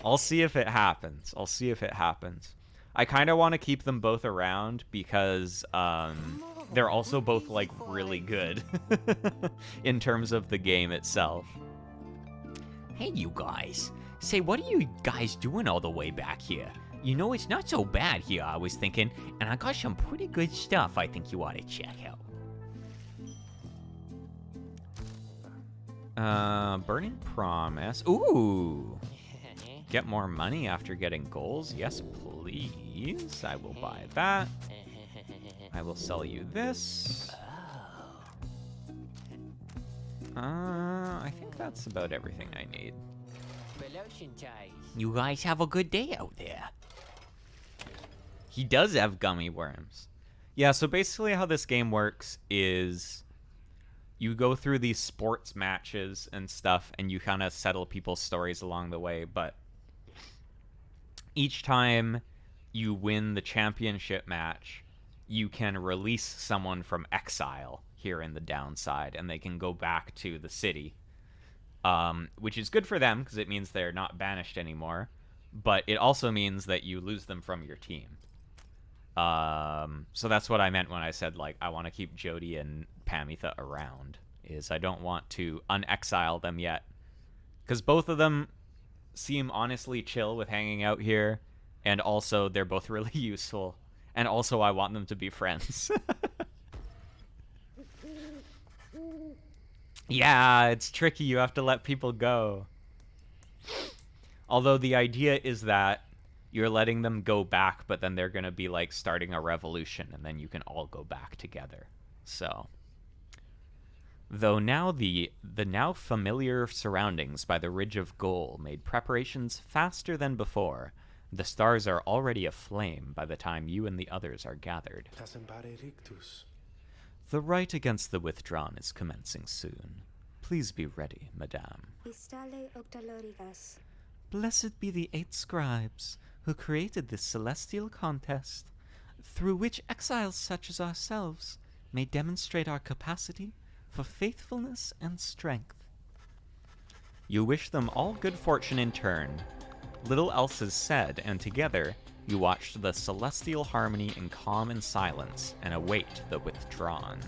I'll see if it happens. I kind of want to keep them both around because they're also both like really good in terms of the game itself. Hey, you guys. Say, what are you guys doing all the way back here? You know, it's not so bad here, I was thinking, and I got some pretty good stuff I think you ought to check out. Burning Promise. Ooh! Get more money after getting goals. Yes, please. I will buy that. I will sell you this. I think that's about everything I need. You guys have a good day out there. He does have gummy worms. Yeah, so basically how this game works is you go through these sports matches and stuff, and you kind of settle people's stories along the way, but each time you win the championship match, you can release someone from exile here in the downside, and they can go back to the city, which is good for them because it means they're not banished anymore, but it also means that you lose them from your team. So that's what I meant when I said, like, I want to keep Jody and Pamitha around, is I don't want to unexile them yet, because both of them seem honestly chill with hanging out here, and also they're both really useful, and also I want them to be friends. Yeah, it's tricky. You have to let people go. Although the idea is that you're letting them go back, but then they're going to be like starting a revolution, and then you can all go back together. So, though now the now familiar surroundings by the Ridge of Goal made preparations faster than before, the stars are already aflame by the time you and the others are gathered. The rite against the withdrawn is commencing soon. Please be ready, madame. Blessed be the 8 scribes who created this celestial contest, through which exiles such as ourselves may demonstrate our capacity for faithfulness and strength. You wish them all good fortune in turn. Little else is said, and together you watched the celestial harmony in calm and silence and await the withdrawn.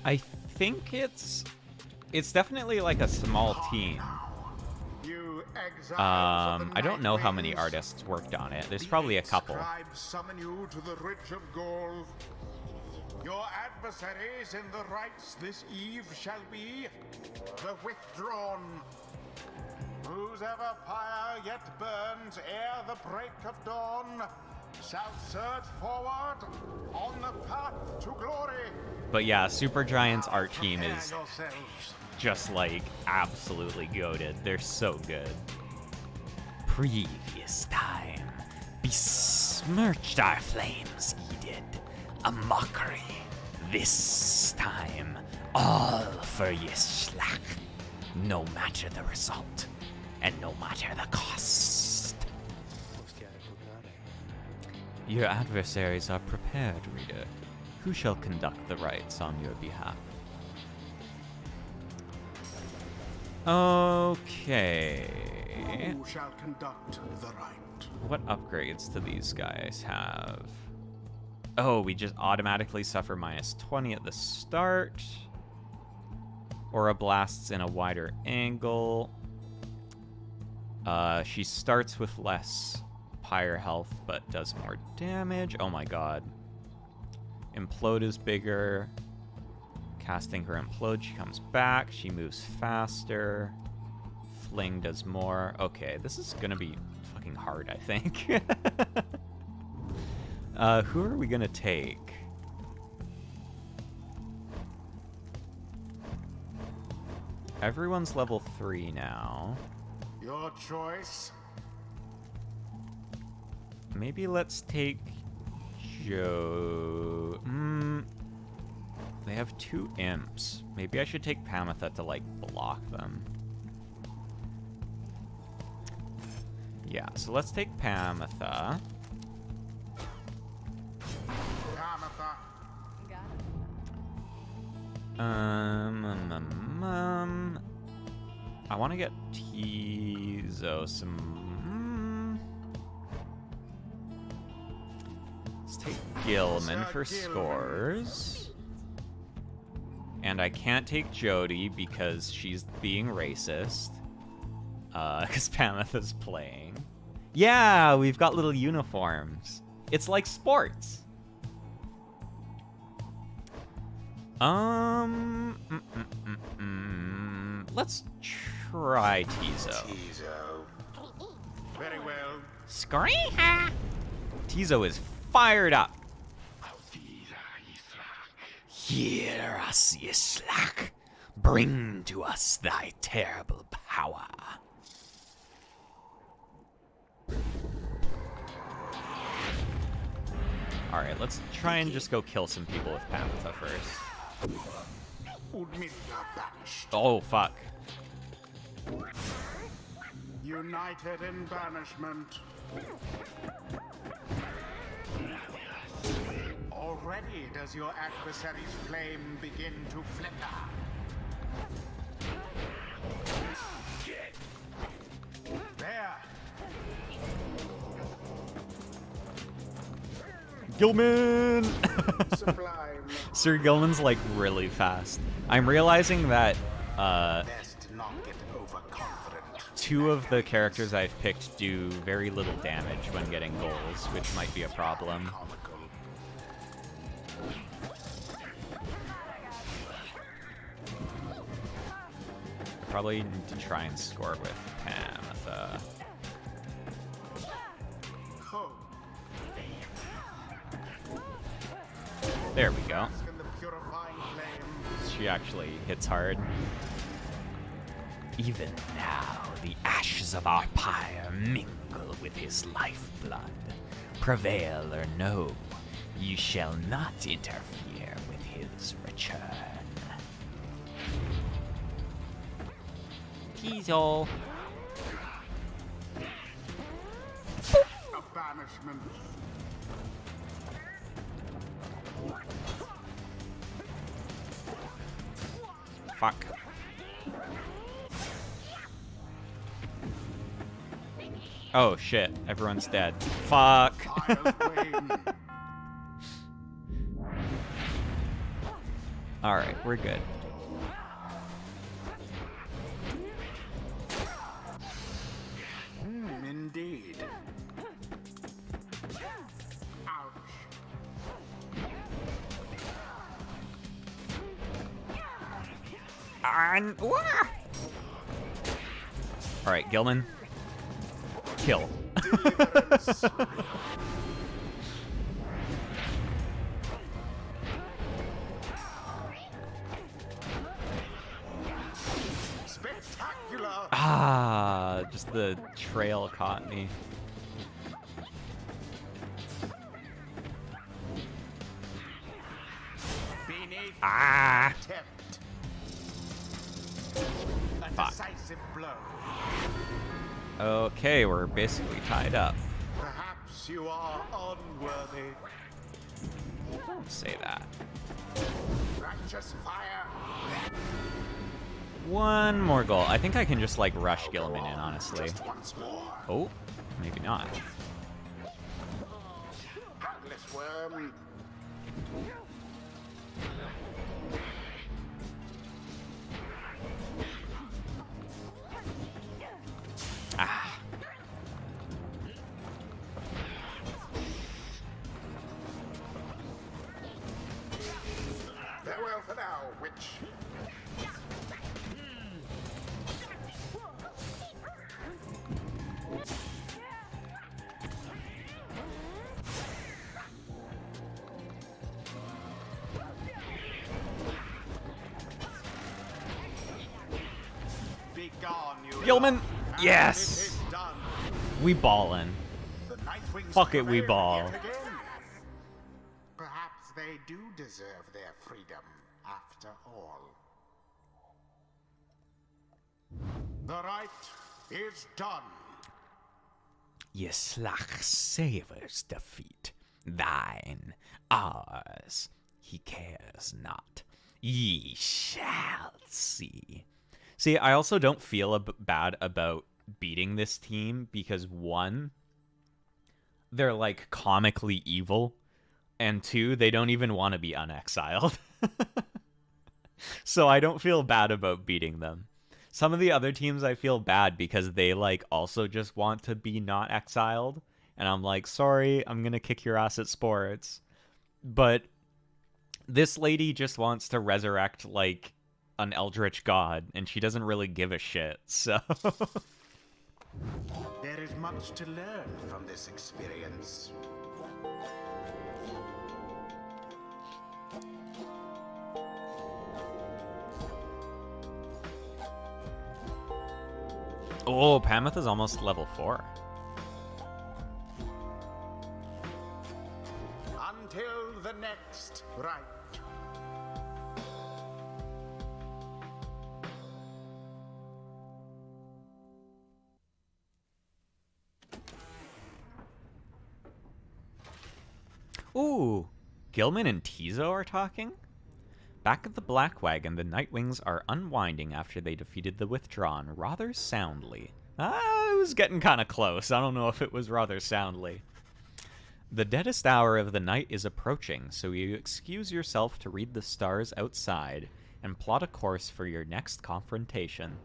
I think it's definitely like a small team. I don't know how many artists worked on it. There's probably a couple. Summon you to the Ridge of Gold. Your adversaries in the rites this eve shall be the withdrawn. Whose ever pyre yet burns ere the break of dawn shall surge forward on the path to glory. But yeah, Supergiant's art team is just like absolutely goated. They're so good. Previous time, besmirched our flames, Edid. A mockery. This time, all for your slack. No matter the result, and no matter the cost. Your adversaries are prepared, reader. Who shall conduct the rites on your behalf? Okay. Who shall conduct the rite? What upgrades do these guys have? Oh, we just automatically suffer -20 at the start. Aura blasts in a wider angle. She starts with less Pyre health, but does more damage. Oh my god. Implode is bigger. Casting her Implode, she comes back. She moves faster. Fling does more. Okay, this is gonna be fucking hard, I think. Who are we gonna take? Everyone's level 3 now. Your choice. Maybe let's take Joe. They have 2 imps. Maybe I should take Pamitha to, like, block them. Yeah, so let's take Pamitha. Pamitha. I want to get Tizo some. Let's take Gilman for scores. And I can't take Jody because she's being racist. Because Pamitha's playing. Yeah, we've got little uniforms. It's like sports. Let's try Tizo. Very well. Screeha! Tizo is fired up. Hear us, Yislak. Bring to us thy terrible power. Alright, let's try and just go kill some people with Pantha first. Udmilla banished. Oh, fuck. United in banishment. Already does your adversary's flame begin to flicker. There. Gilman! Sublime. Sir Gilman's like really fast. I'm realizing that Best not get overconfident. 2 of the characters I've picked do very little damage when getting goals, which might be a problem. Comical. Probably need to try and score with Pantha. Oh, There we go. bask in the purifying flame. She actually hits hard. Even now, the ashes of our pyre mingle with his lifeblood. Prevail or no, you shall not interfere with his return. Tizo. A banishment. Fuck. Oh shit, everyone's dead. Fuck. Fire's wane. Alright, we're good. Indeed. Ouch. Alright, Gilman. Kill. Deliverance. Spectacular. Ah, just the trail caught me. Beneath Ah. attempt. A Fuck. decisive blow. Okay, we're basically tied up. Perhaps you are unworthy. Don't say that. Righteous fire. One more goal. I think I can just like rush Gilman in, honestly. Just once more. Oh, maybe not. Heartless worm. Ah. Farewell for now, witch. Be gone, you Gilman! lot, and Yes! it is done. We ballin'. The Nightwings Fuck it, we prevail ball. yet again. Perhaps they do deserve their freedom after all. The right is done. Yislak savors defeat. Thine, ours, he cares not. Ye shall see. See, I also don't feel bad about beating this team because 1, they're like comically evil, and 2, they don't even want to be unexiled. So I don't feel bad about beating them. Some of the other teams I feel bad because they like also just want to be not exiled, and I'm like, sorry, I'm gonna kick your ass at sports. But this lady just wants to resurrect like an Eldritch god, and she doesn't really give a shit, so There is much to learn from this experience. Oh, Pameth is almost level 4. Until the next rite. Ooh, Gilman and Tizo are talking? Back at the Black Wagon, the Nightwings are unwinding after they defeated the Withdrawn rather soundly. It was getting kind of close. I don't know if it was rather soundly. The deadest hour of the night is approaching, so you excuse yourself to read the stars outside and plot a course for your next confrontation.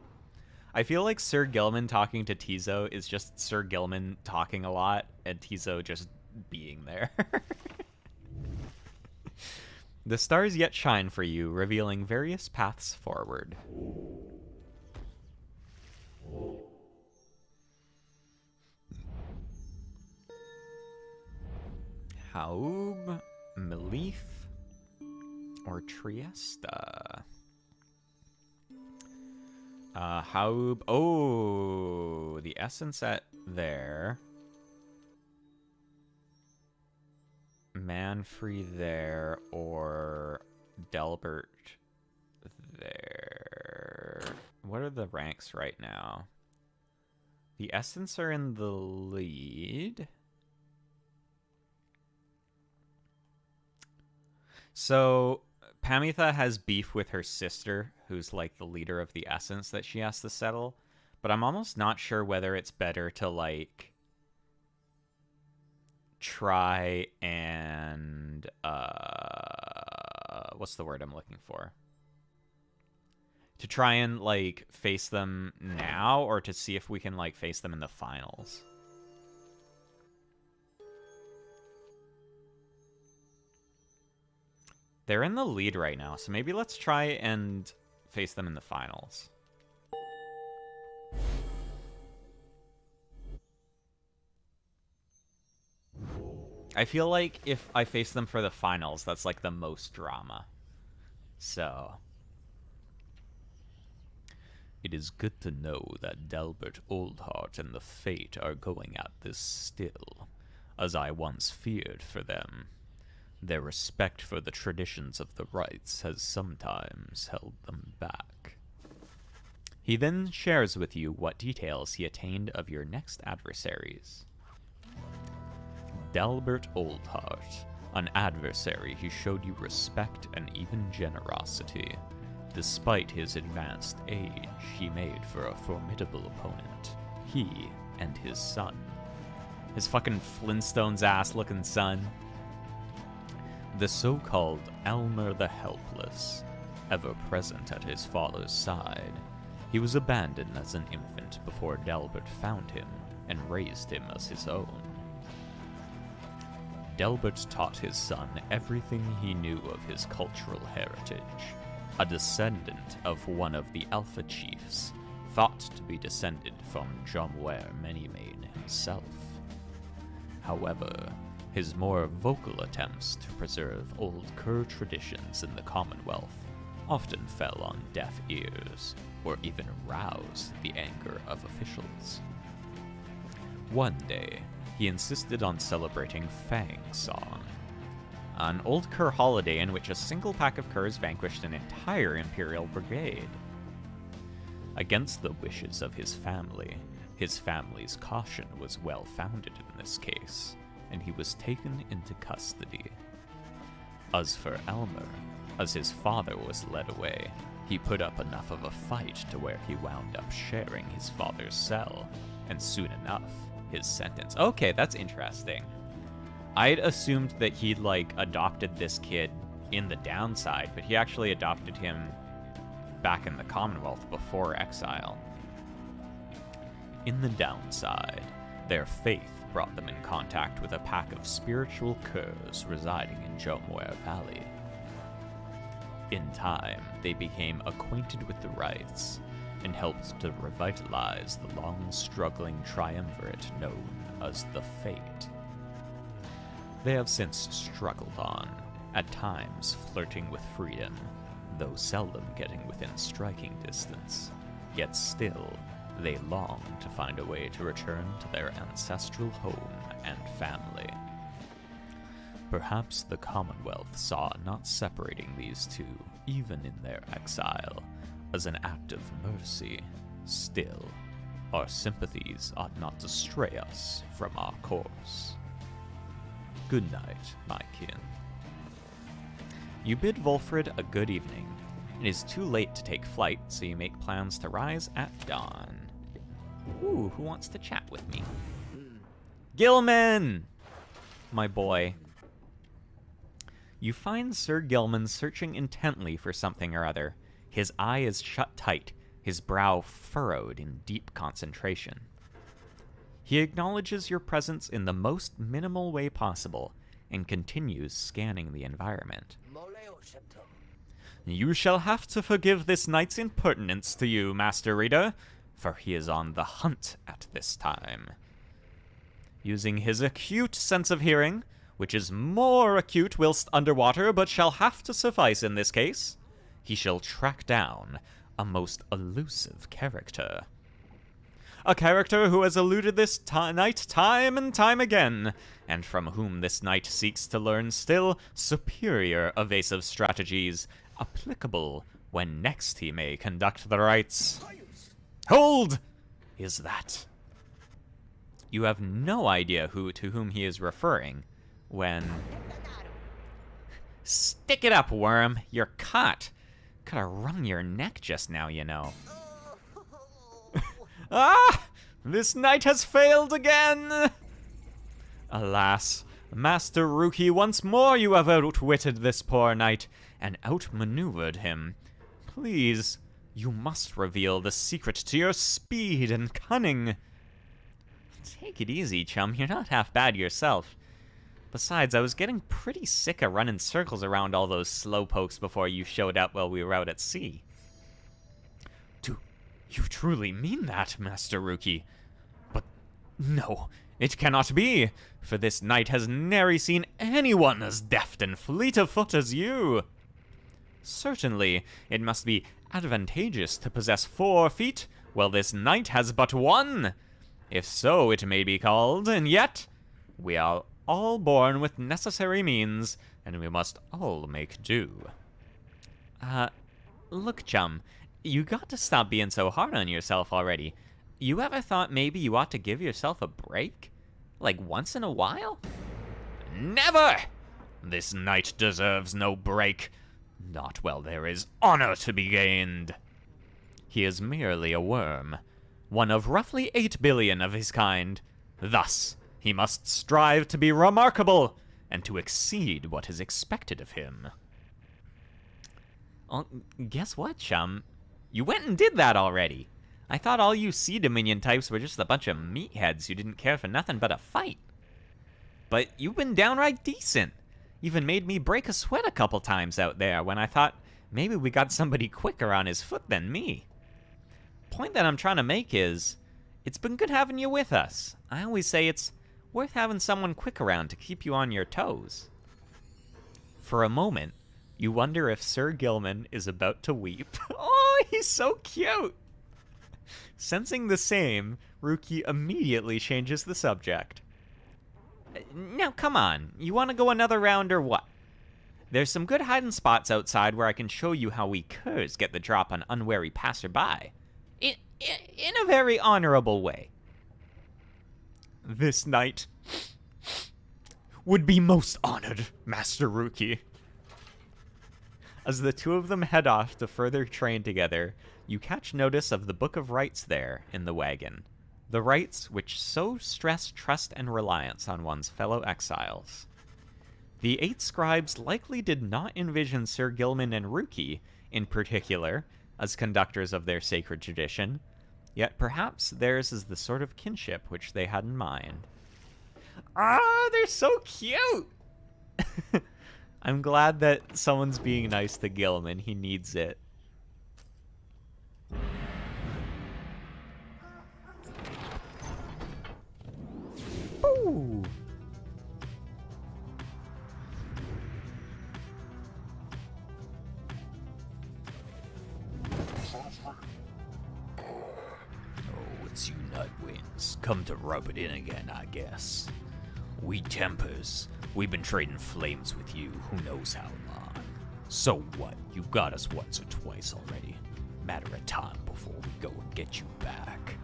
I feel like Sir Gilman talking to Tizo is just Sir Gilman talking a lot and Tizo just being there. The stars yet shine for you, revealing various paths forward. Haub, Melith, or Triesta? Haub. Oh, the essence at there. Manfrey there, or Delbert there. What are the ranks right now? The Essence are in the lead. So, Pamitha has beef with her sister, who's like the leader of the Essence that she has to settle. But I'm almost not sure whether it's better to, like, try and what's the word I'm looking for? To try and like face them now, or to see if we can like face them in the finals. They're in the lead right now, so maybe let's try and face them in the finals. I feel like if I face them for the finals, that's like the most drama. So. It is good to know that Delbert Oldheart and the Fate are going at this still, as I once feared for them. Their respect for the traditions of the rites has sometimes held them back. He then shares with you what details he attained of your next adversaries. Delbert Oldheart, an adversary who showed you respect and even generosity. Despite his advanced age, he made for a formidable opponent. He and his son. His fucking Flintstones-ass looking son. The so-called Elmer the Helpless, ever present at his father's side. He was abandoned as an infant before Delbert found him and raised him as his own. Delbert taught his son everything he knew of his cultural heritage. A descendant of one of the Alpha Chiefs, thought to be descended from Jomwer Menimane himself. However, his more vocal attempts to preserve old Kerr traditions in the Commonwealth often fell on deaf ears, or even roused the anger of officials. One day, he insisted on celebrating Fang Song, an old Kerr holiday in which a single pack of Kerrs vanquished an entire Imperial brigade. Against the wishes of his family's caution was well founded in this case, and he was taken into custody. As for Elmer, as his father was led away, he put up enough of a fight to where he wound up sharing his father's cell, and soon enough, his sentence. Okay, that's interesting. I'd assumed that he'd, like, adopted this kid in the downside, but he actually adopted him back in the Commonwealth before exile. In the downside, their faith brought them in contact with a pack of spiritual Kerrs residing in Jomwer Valley. In time, they became acquainted with the rites, and helped to revitalize the long-struggling triumvirate known as the Fate. They have since struggled on, at times flirting with freedom, though seldom getting within striking distance. Yet still, they long to find a way to return to their ancestral home and family. Perhaps the Commonwealth saw not separating these two, even in their exile, as an act of mercy. Still, our sympathies ought not to stray us from our course. Good night, my kin. You bid Volfred a good evening. It is too late to take flight, so you make plans to rise at dawn. Ooh, who wants to chat with me? Gilman! My boy. You find Sir Gilman searching intently for something or other. His eye is shut tight, his brow furrowed in deep concentration. He acknowledges your presence in the most minimal way possible, and continues scanning the environment. You shall have to forgive this knight's impertinence to you, Master Reader, for he is on the hunt at this time. Using his acute sense of hearing, which is more acute whilst underwater, but shall have to suffice in this case, he shall track down a most elusive character. A character who has eluded this knight time and time again, and from whom this knight seeks to learn still superior evasive strategies, applicable when next he may conduct the rites. Hold! Is that? You have no idea to whom he is referring when... Stick it up, worm. You're caught. Could have wrung your neck just now, you know. Ah! This knight has failed again! Alas, Master Rookie, once more you have outwitted this poor knight and outmaneuvered him. Please, you must reveal the secret to your speed and cunning. Take it easy, chum. You're not half bad yourself. Besides, I was getting pretty sick of running circles around all those slowpokes before you showed up while we were out at sea. Do you truly mean that, Master Rookie? But no, it cannot be, for this knight has nary seen anyone as deft and fleet of foot as you. Certainly, it must be advantageous to possess 4 feet, while this knight has but 1. If so, it may be called, and yet, we are all born with necessary means, and we must all make do. Look, chum, you got to stop being so hard on yourself already. You ever thought maybe you ought to give yourself a break? Like once in a while? Never! This knight deserves no break. Not while there is honor to be gained. He is merely a worm, one of roughly 8 billion of his kind. Thus, he must strive to be remarkable and to exceed what is expected of him. Well, guess what, chum? You went and did that already. I thought all you Sea Dominion types were just a bunch of meatheads who didn't care for nothing but a fight. But you've been downright decent. Even made me break a sweat a couple times out there when I thought maybe we got somebody quicker on his foot than me. Point that I'm trying to make is, it's been good having you with us. I always say it's worth having someone quick around to keep you on your toes. For a moment, you wonder if Sir Gilman is about to weep. Oh, he's so cute! Sensing the same, Rookie immediately changes the subject. Now, come on. You want to go another round or what? There's some good hiding spots outside where I can show you how we curs get the drop on unwary passerby. In a very honorable way. This knight would be most honored, Master Rookie. As the two of them head off to further train together, you catch notice of the Book of Rites there in the wagon. The rites which so stress trust and reliance on one's fellow exiles. The 8 scribes likely did not envision Sir Gilman and Rookie, in particular, as conductors of their sacred tradition, yet perhaps theirs is the sort of kinship which they had in mind. Ah, they're so cute! I'm glad that someone's being nice to Gilman. He needs it. Ooh. Oh, it's you Nightwings. Come to rub it in again, I guess. We Tempers, we've been trading flames with you who knows how long. So what? You got us once or twice already. Matter of time before we go and get you back.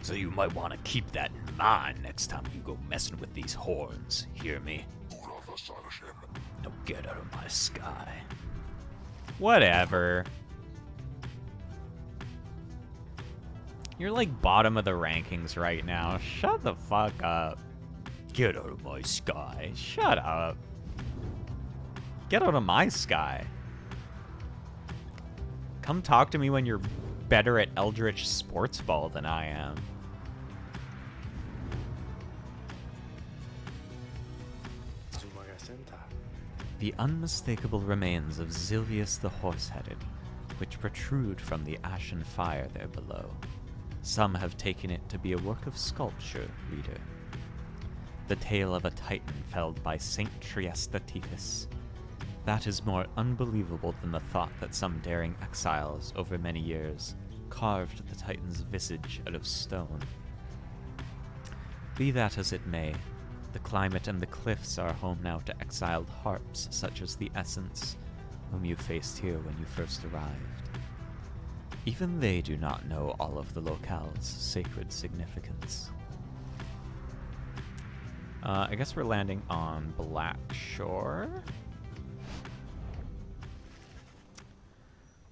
So you might want to keep that in mind next time you go messing with these horns. Hear me? Now get out of my sky. Whatever. You're like bottom of the rankings right now. Shut the fuck up. Get out of my sky. Shut up. Get out of my sky. Come talk to me when you're better at Eldritch Sportsball than I am. The unmistakable remains of Zilvius the Horse-Headed, which protrude from the ashen fire there below. Some have taken it to be a work of sculpture, reader. The tale of a titan felled by Saint Triesta Titus. That is more unbelievable than the thought that some daring exiles, over many years, carved the titan's visage out of stone. Be that as it may, the climate and the cliffs are home now to exiled harps such as the Essence, whom you faced here when you first arrived. Even they do not know all of the locale's sacred significance. I guess we're landing on Black Shore.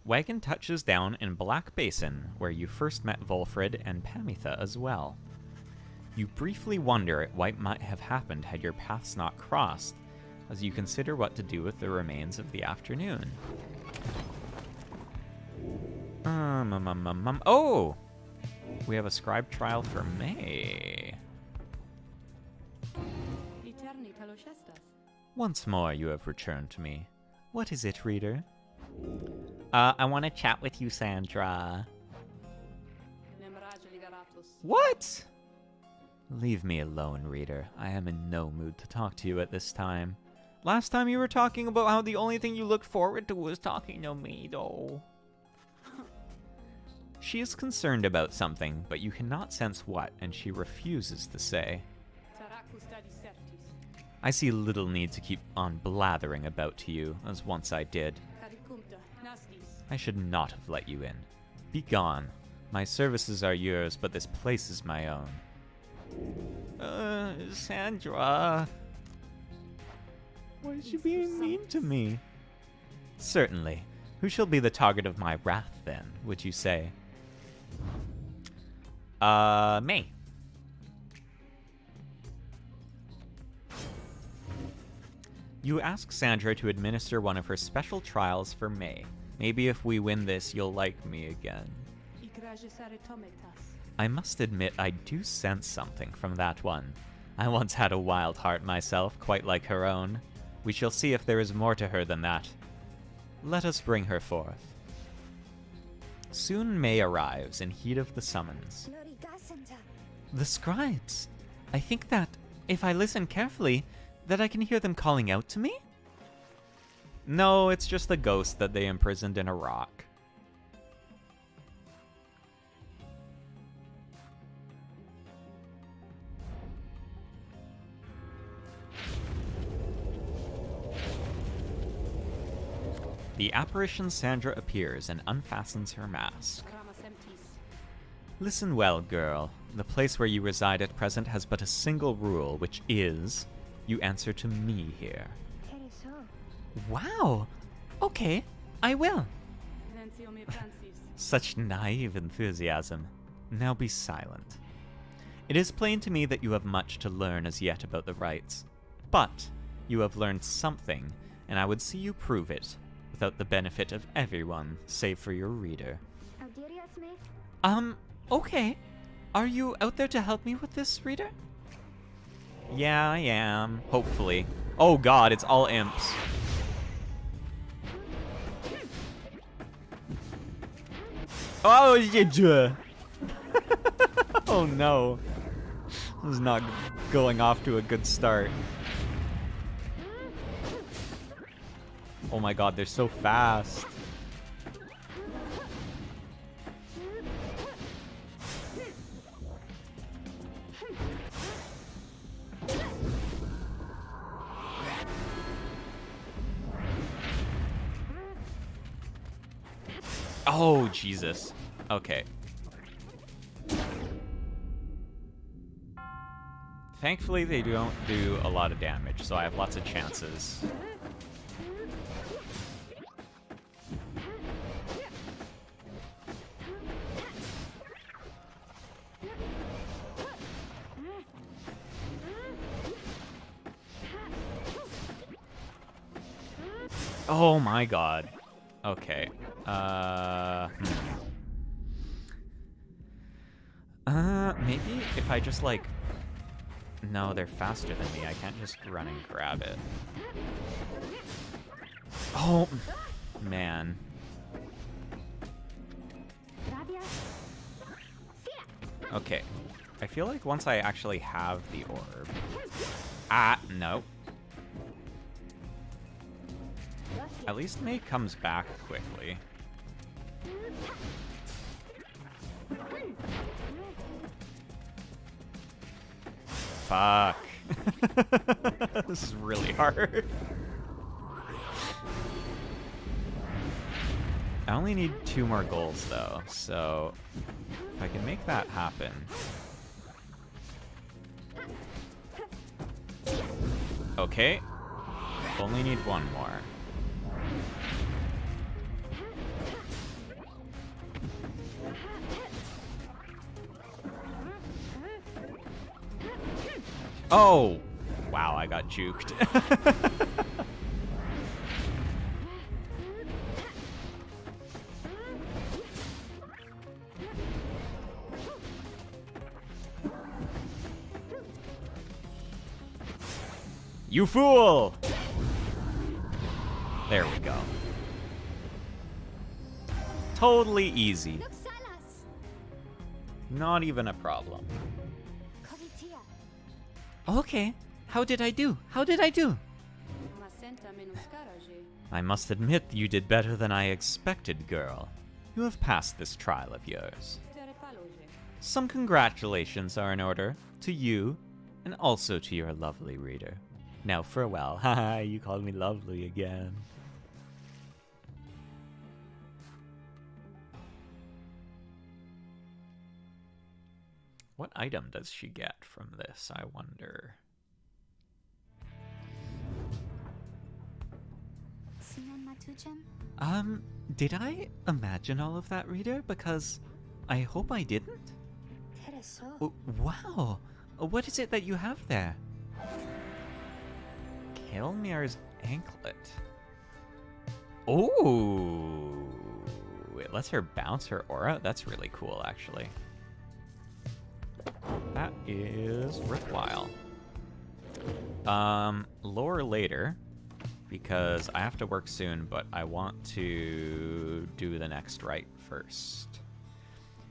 Wagon touches down in Black Basin, where you first met Volfred and Pamitha as well. You briefly wonder at what might have happened had your paths not crossed, as you consider what to do with the remains of the afternoon. Oh! We have a scribe trial for May. Once more you have returned to me. What is it, reader? I want to chat with you, Sandra. What? Leave me alone, reader. I am in no mood to talk to you at this time. Last time you were talking about how the only thing you looked forward to was talking to me, though. She is concerned about something, but you cannot sense what, and she refuses to say. I see little need to keep on blathering about to you, as once I did. I should not have let you in. Be gone. My services are yours, but this place is my own. Sandra. Why is she being mean to me? Certainly. Who shall be the target of my wrath, then, would you say? May. You ask Sandra to administer one of her special trials for May. Maybe if we win this, you'll like me again. I must admit I do sense something from that one. I once had a wild heart myself, quite like her own. We shall see if there is more to her than that. Let us bring her forth. Soon May arrives in heat of the summons. The scribes. I think that, if I listen carefully, that I can hear them calling out to me? No, it's just the ghost that they imprisoned in a rock. The apparition Sandra appears and unfastens her mask. Listen well, girl. The place where you reside at present has but a single rule, which is, you answer to me here. Wow! Okay, I will. Such naive enthusiasm. Now be silent. It is plain to me that you have much to learn as yet about the rites. But you have learned something, and I would see you prove it, without the benefit of everyone, save for your reader. Okay. Are you out there to help me with this, reader? Yeah, I am. Hopefully. Oh god, it's all imps. Oh, yeah. Oh no. This is not going off to a good start. Oh my god, they're so fast. Oh, Jesus. Okay. Thankfully, they don't do a lot of damage, so I have lots of chances. Oh my god. Okay. Maybe if I just, like... No, they're faster than me. I can't just run and grab it. Oh, man. Okay. I feel like once I actually have the orb... Ah, no. At least May comes back quickly. Fuck. This is really hard. I only need 2 more goals, though, so if I can make that happen... Okay. Only need 1 more. Oh! Wow, I got juked. You fool! There we go. Totally easy. Not even a problem. Okay. How did I do? How did I do? I must admit you did better than I expected, girl. You have passed this trial of yours. Some congratulations are in order to you and also to your lovely reader. Now farewell. Haha, you called me lovely again. What item does she get from this, I wonder? Did I imagine all of that, reader? Because I hope I didn't. Wow, what is it that you have there? Kelmir's anklet. Oh, it lets her bounce her aura? That's really cool, actually. That is worthwhile. Lore later, because I have to work soon, but I want to do the next rite first.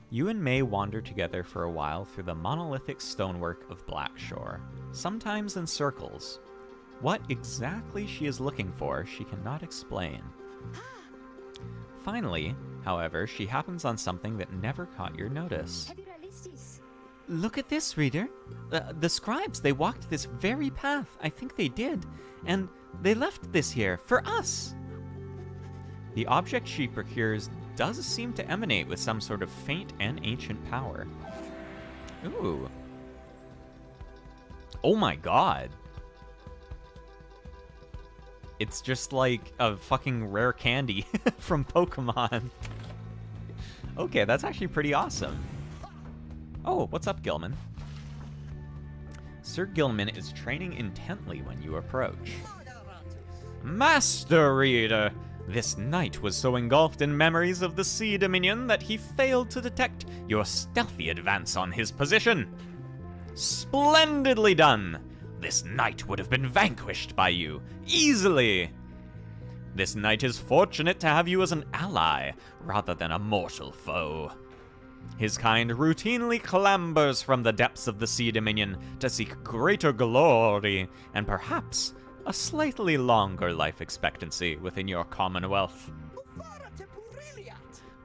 You and May wander together for a while through the monolithic stonework of Blackshore, sometimes in circles. What exactly she is looking for, she cannot explain. Finally, however, she happens on something that never caught your notice. Look at this, reader. The scribes, they walked this very path. I think they did. And they left this here for us. The object she procures does seem to emanate with some sort of faint and ancient power. Ooh. Oh my god. It's just like a fucking rare candy from Pokemon. Okay, that's actually pretty awesome. Oh, what's up, Gilman? Sir Gilman is training intently when you approach. Master Reader! This knight was so engulfed in memories of the Sea Dominion that he failed to detect your stealthy advance on his position. Splendidly done! This knight would have been vanquished by you, easily! This knight is fortunate to have you as an ally, rather than a mortal foe. His kind routinely clambers from the depths of the Sea Dominion to seek greater glory and perhaps a slightly longer life expectancy within your commonwealth.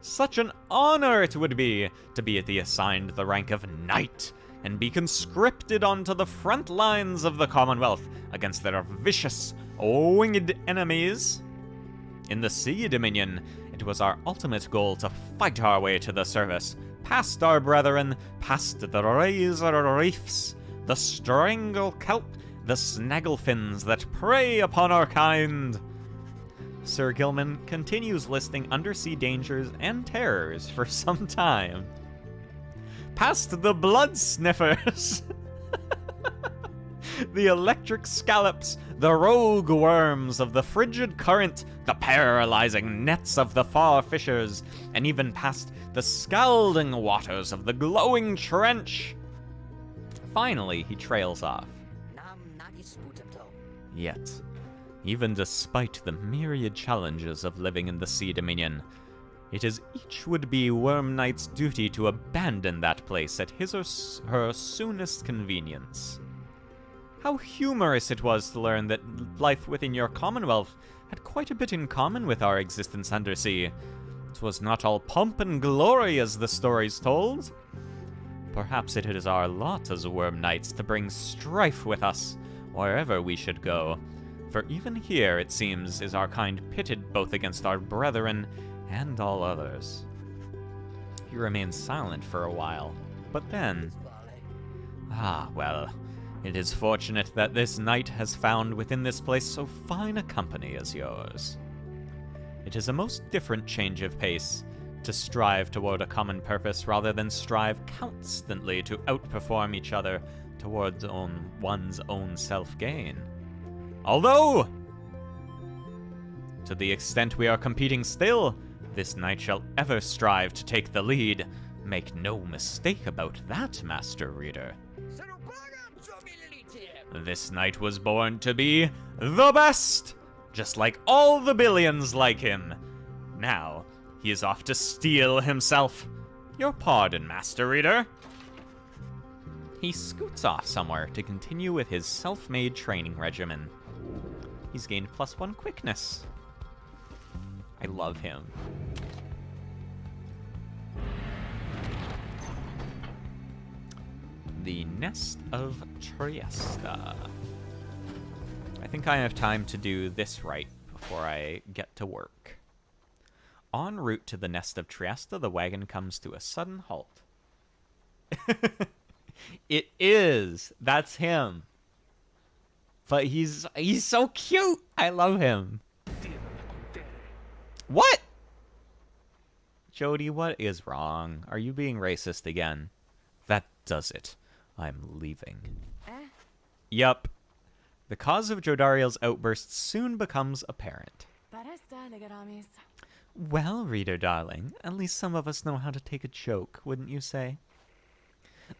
Such an honor it would be to be assigned the rank of knight and be conscripted onto the front lines of the Commonwealth against their vicious, winged enemies. In the Sea Dominion, it was our ultimate goal to fight our way to the surface, past our brethren, past the razor reefs, the strangle kelp, the snagglefins that prey upon our kind. Sir Gilman continues listing undersea dangers and terrors for some time. Past the blood sniffers, the electric scallops, the rogue worms of the frigid current, the paralyzing nets of the far fishers, and even past the scalding waters of the glowing trench. Finally, he trails off. Yet, even despite the myriad challenges of living in the Sea Dominion, it is each would-be Worm Knight's duty to abandon that place at his or her soonest convenience. How humorous it was to learn that life within your Commonwealth had quite a bit in common with our existence undersea. It was not all pomp and glory as the stories told. Perhaps it is our lot as Worm Knights to bring strife with us wherever we should go, for even here, it seems, is our kind pitted both against our brethren and all others. He remains silent for a while, but then... well, it is fortunate that this knight has found within this place so fine a company as yours. It is a most different change of pace to strive toward a common purpose rather than strive constantly to outperform each other towards one's own self-gain. Although, to the extent we are competing still, this knight shall ever strive to take the lead. Make no mistake about that, Master Reader. This knight was born to be the best, just like all the billions like him. Now, he is off to steal himself. Your pardon, Master Reader. He scoots off somewhere to continue with his self-made training regimen. He's gained +1 quickness. I love him. The Nest of Triesta. I think I have time to do this right before I get to work. En route to the Nest of Triesta, the wagon comes to a sudden halt. It is. That's him. But he's so cute. I love him. What? Jody, what is wrong? Are you being racist again? That does it. I'm leaving. Yup. The cause of Jodariel's outburst soon becomes apparent. Well, reader darling, at least some of us know how to take a joke, wouldn't you say?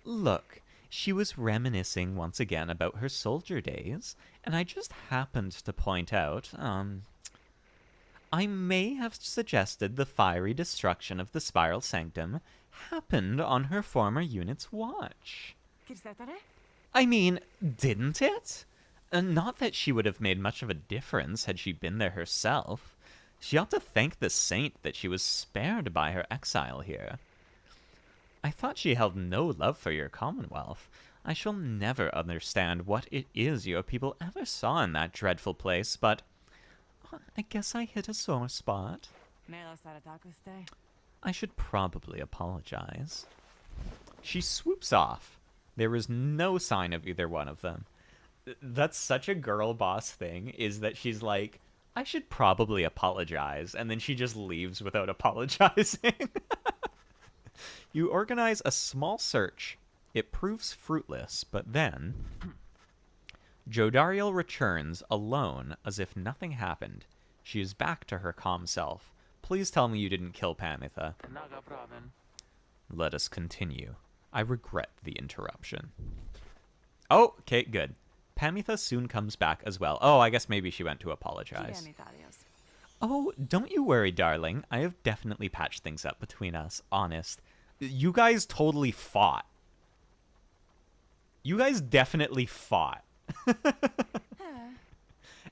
Look, she was reminiscing once again about her soldier days, and I just happened to point out, I may have suggested the fiery destruction of the Spiral Sanctum happened on her former unit's watch. I mean, didn't it? Not that she would have made much of a difference had she been there herself. She ought to thank the saint that she was spared by her exile here. I thought she held no love for your Commonwealth. I shall never understand what it is your people ever saw in that dreadful place, but I guess I hit a sore spot. I should probably apologize. She swoops off. There is no sign of either one of them. That's such a girl boss thing, is that she's like, I should probably apologize, and then she just leaves without apologizing. You organize a small search. It proves fruitless, but then Jodariel returns alone as if nothing happened. She is back to her calm self. Please tell me you didn't kill Pamitha. Let us continue. I regret the interruption. Oh, okay, good. Pamitha soon comes back as well. Oh, I guess maybe she went to apologize. Oh, don't you worry, darling. I have definitely patched things up between us. Honest. You guys totally fought. You guys definitely fought.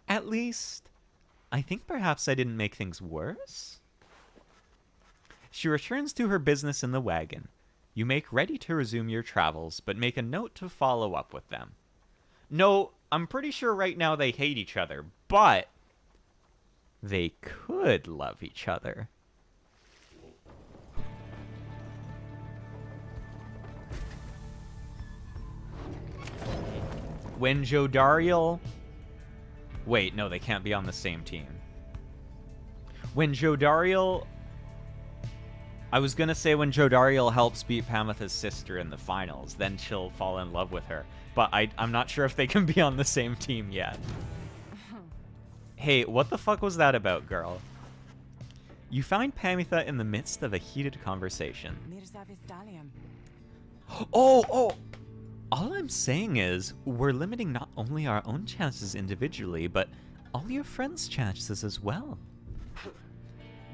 At least, I think perhaps I didn't make things worse. She returns to her business in the wagon. You make ready to resume your travels, but make a note to follow up with them. No, I'm pretty sure right now they hate each other, but they could love each other. When Jodariel... Wait, no, they can't be on the same team. When Jodariel... I was gonna say when Jodariel helps beat Pamitha's sister in the finals, then she'll fall in love with her. But I'm not sure if they can be on the same team yet. Hey, what the fuck was that about, girl? You find Pamitha in the midst of a heated conversation. Oh! All I'm saying is, we're limiting not only our own chances individually, but all your friends' chances as well.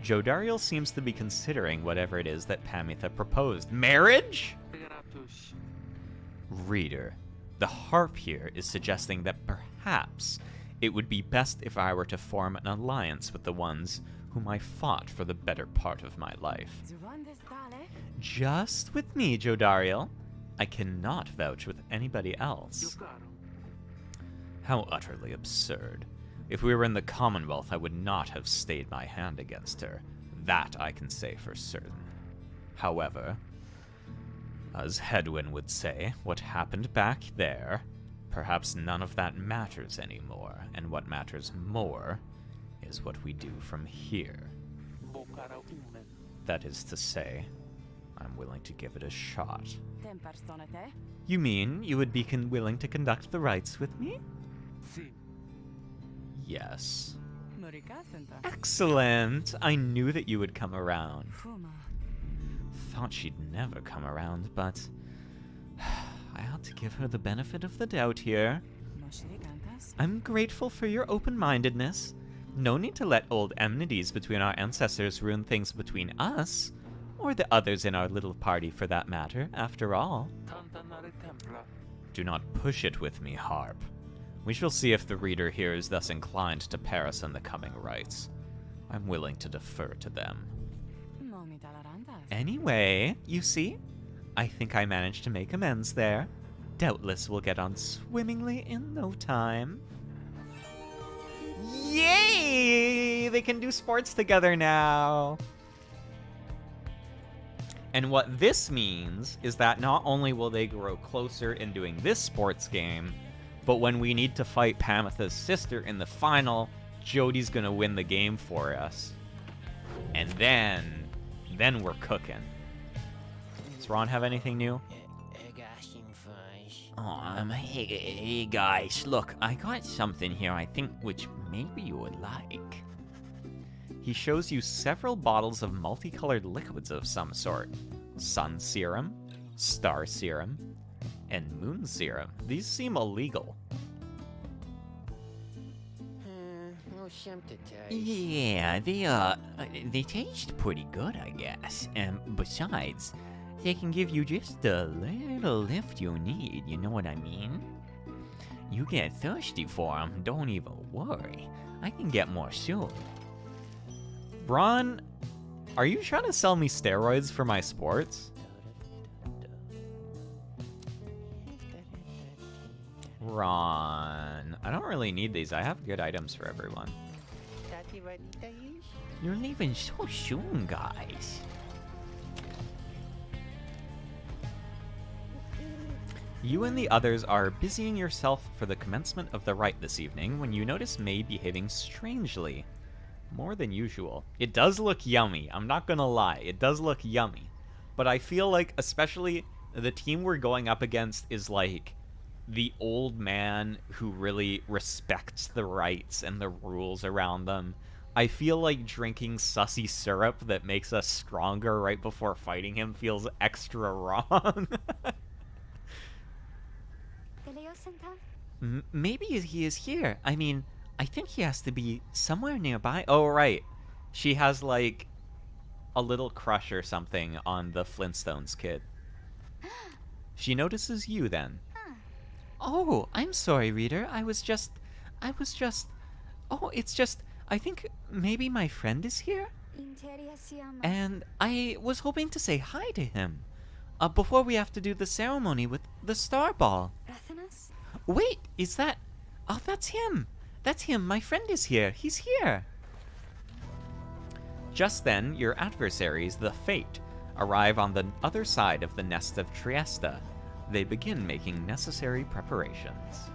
Jodariel seems to be considering whatever it is that Pamitha proposed. Marriage? Reader, the harp here is suggesting that perhaps it would be best if I were to form an alliance with the ones whom I fought for the better part of my life. Just with me, Jodariel. I cannot vouch with anybody else. How utterly absurd. If we were in the Commonwealth, I would not have stayed my hand against her. That I can say for certain. However, as Hedwyn would say, what happened back there, perhaps none of that matters anymore, and what matters more is what we do from here. That is to say, I'm willing to give it a shot. You mean you would be willing to conduct the rites with me? Yes. Excellent! I knew that you would come around. Thought she'd never come around, but I ought to give her the benefit of the doubt here. I'm grateful for your open-mindedness. No need to let old enmities between our ancestors ruin things between us. Or the others in our little party, for that matter, after all. Do not push it with me, Harp. We shall see if the reader here is thus inclined to Paris in the coming rites. I'm willing to defer to them. Anyway, you see, I think I managed to make amends there. Doubtless we'll get on swimmingly in no time. Yay! They can do sports together now! And what this means is that not only will they grow closer in doing this sports game, but when we need to fight Pamitha's sister in the final, Jody's gonna win the game for us. And then we're cooking. Does Ron have anything new? Hey guys, look, I got something here I think which maybe you would like. He shows you several bottles of multicolored liquids of some sort. Sun serum, star serum, and moon serum. These seem illegal. Yeah, they taste pretty good, I guess. And besides, they can give you just the little lift you need, you know what I mean? You get thirsty for them, don't even worry. I can get more soon. Ron, are you trying to sell me steroids for my sports? Ron, I don't really need these. I have good items for everyone. You're leaving so soon, guys. You and the others are busying yourself for the commencement of the rite this evening when you notice May behaving strangely. More than usual. It does look yummy. I'm not gonna lie. It does look yummy. But I feel like, especially, the team we're going up against is like the old man who really respects the rites and the rules around them. I feel like drinking sussy syrup that makes us stronger right before fighting him feels extra wrong. Maybe he is here. I mean, I think he has to be somewhere nearby. Oh, right. She has, like, a little crush or something on the Flintstones kid. She notices you then. Oh, I'm sorry, reader. Oh, it's just, I think maybe my friend is here? And I was hoping to say hi to him. Before we have to do the ceremony with the star ball. Wait, is that... Oh, that's him. That's him. My friend is here. He's here. Just then, your adversaries, the Fate, arrive on the other side of the nest of Triesta. They begin making necessary preparations.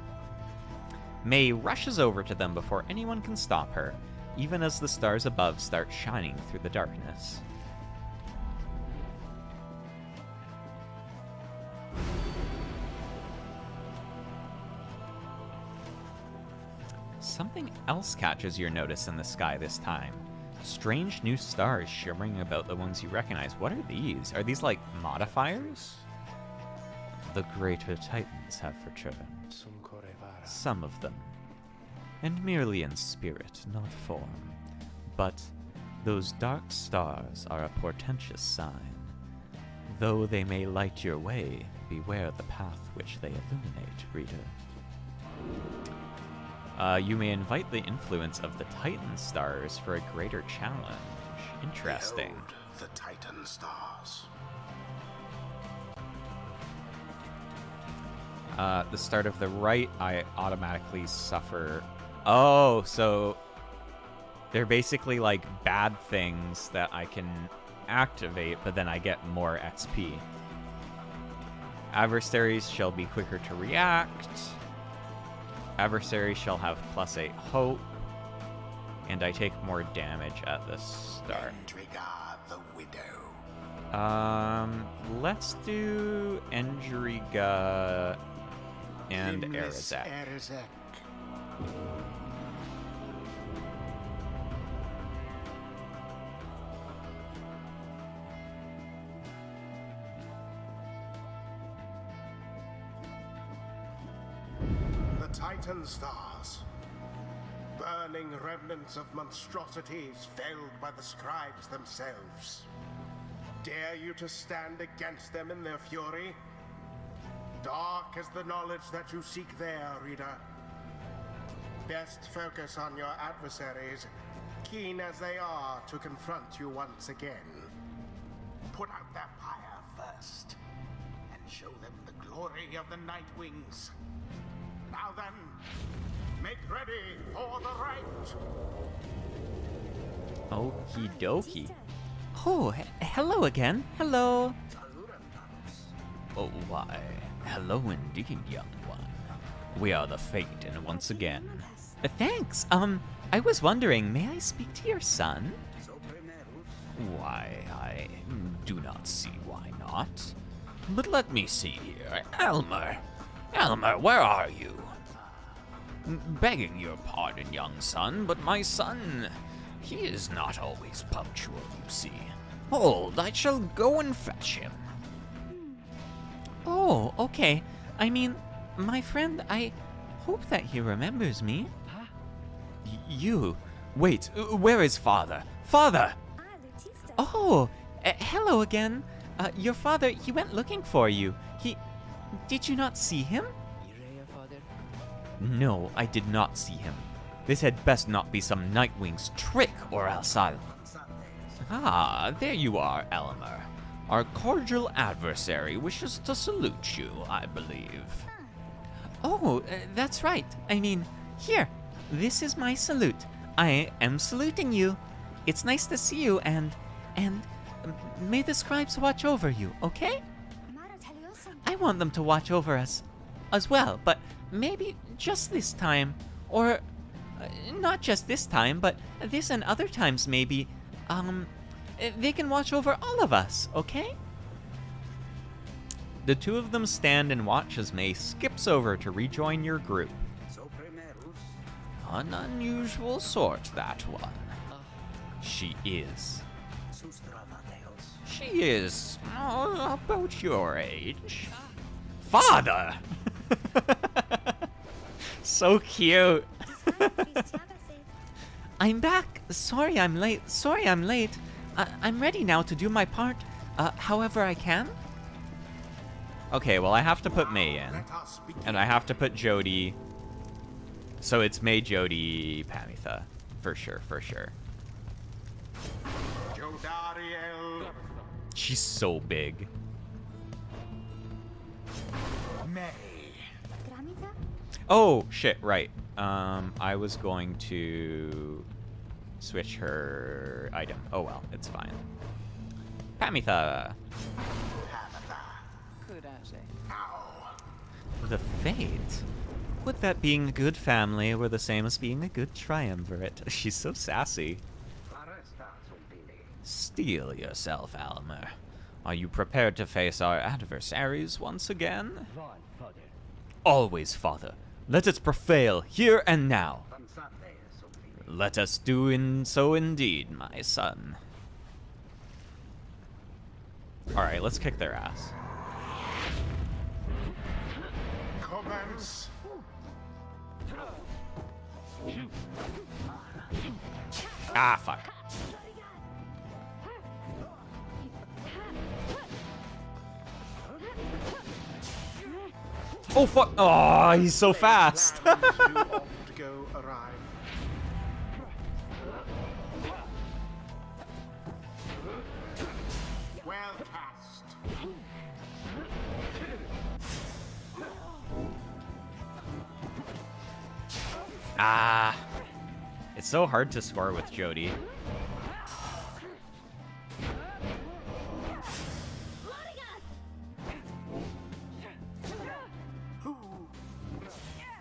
May rushes over to them before anyone can stop her, even as the stars above start shining through the darkness. Something else catches your notice in the sky this time. Strange new stars shimmering about the ones you recognize. What are these? Are these like modifiers? The greater titans have returned. Some of them. And merely in spirit, not form. But those dark stars are a portentous sign. Though they may light your way, beware the path which they illuminate, reader. You may invite the influence of the Titan stars for a greater challenge. Interesting. Behold the Titan stars. The start of the right, I automatically suffer. Oh, so they're basically like bad things that I can activate, but then I get more XP. Adversaries shall be quicker to react. Adversaries shall have +8 hope. And I take more damage at the start. Endriga the Widow. Let's do Endriga and Limnis Arazek. Arazek. The Titan stars. Burning remnants of monstrosities felled by the scribes themselves. Dare you to stand against them in their fury? Dark is the knowledge that you seek there, reader. Best focus on your adversaries, keen as they are to confront you once again. Put out their pyre first, and show them the glory of the Nightwings. Now then, make ready for the rite! Okie dokie. Oh, hello again. Hello. Oh, why, hello indeed, young one. We are the Fate, and once again... Thanks. I was wondering, may I speak to your son? Why, I do not see why not. But let me see here. Elmer! Elmer, where are you? Begging your pardon, young son, but my son... he is not always punctual, you see. Hold, I shall go and fetch him. Oh, okay. I mean, my friend, I hope that he remembers me. You? Wait, where is father? Father! Oh, hello again. Your father, he went looking for you. Did you not see him? No, I did not see him. This had best not be some Nightwing's trick, or else I'll... Ah, there you are, Elmer. Our cordial adversary wishes to salute you, I believe. Oh, that's right. I mean, here, this is my salute. I am saluting you. It's nice to see you, and may the scribes watch over you, okay? I want them to watch over us as well, but maybe just this time, or not just this time, but this and other times maybe, they can watch over all of us, okay? The two of them stand and watch as May skips over to rejoin your group. An unusual sort, that one. She is. She is about your age. Father! So cute. I'm back. Sorry I'm late. I'm ready now to do my part, however I can. Okay, well, I have to put May in. Let us begin. And I have to put Jody. So it's May, Jody, Pamitha. For sure, for sure. Jodariel. She's so big. May. Oh, shit, right. I was going to switch her item. Oh, well, it's fine. Pamitha. The fate? Would that being a good family were the same as being a good triumvirate? She's so sassy. Steel yourself, Almer. Are you prepared to face our adversaries once again? Always, father. Let us prevail here and now. Let us do so indeed, my son. Alright, let's kick their ass. Commence. Ah, fuck. Oh, fuck. Oh, he's so fast. Plans too oft go awry. Well cast. Ah. It's so hard to score with Jody.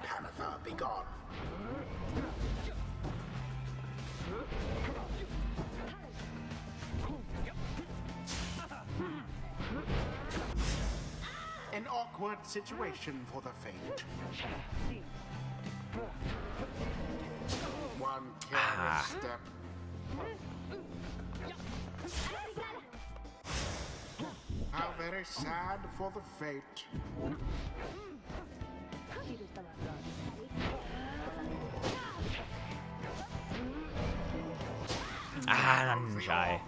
Pamitha, be gone. An awkward situation for the faint. One careless step. How very sad for the fate. Ah, I'm shy.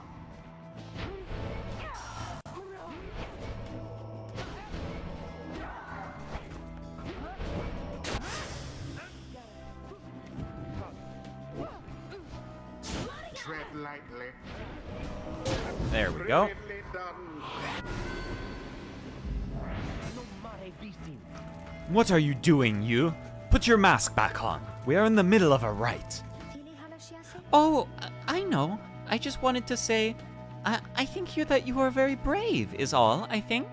Tread lightly. There we go. Brilliantly done. What are you doing, you? Put your mask back on. We are in the middle of a rite. Oh, I know. I just wanted to say, I think that you are very brave, is all, I think.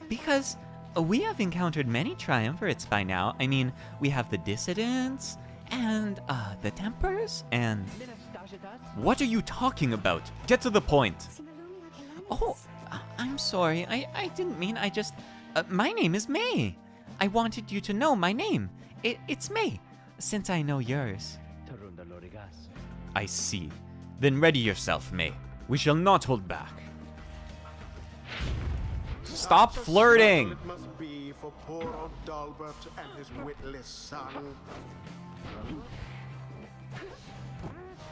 Because we have encountered many triumvirates by now. I mean, we have the dissidents, and the Tempers, and... What are you talking about? Get to the point. Oh, I'm sorry. I didn't mean, I just... my name is May. I wanted you to know my name. It's May, since I know yours. I see. Then ready yourself, May. We shall not hold back. Stop Such a flirting! struggle it must be for poor old Dalbert and his witless son.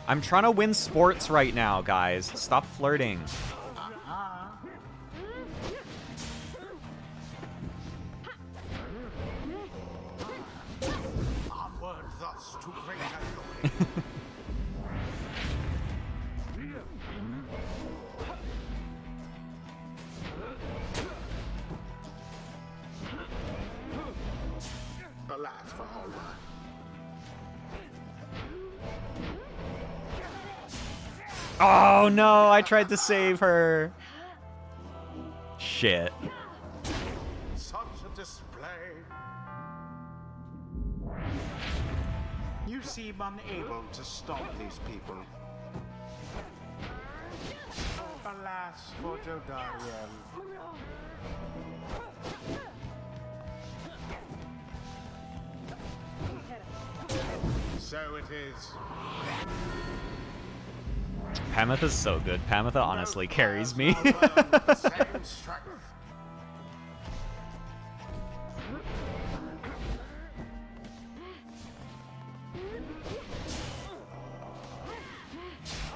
I'm trying to win sports right now, guys. Stop flirting. Onward thus to greater glory. Alas for Alma. Oh no, I tried to save her. Shit. Such a display. You seem unable to stop these people. Alas for Jodariel. So it is. Pamitha's so good. Pamitha honestly carries me. Both powers now burn with the same strength.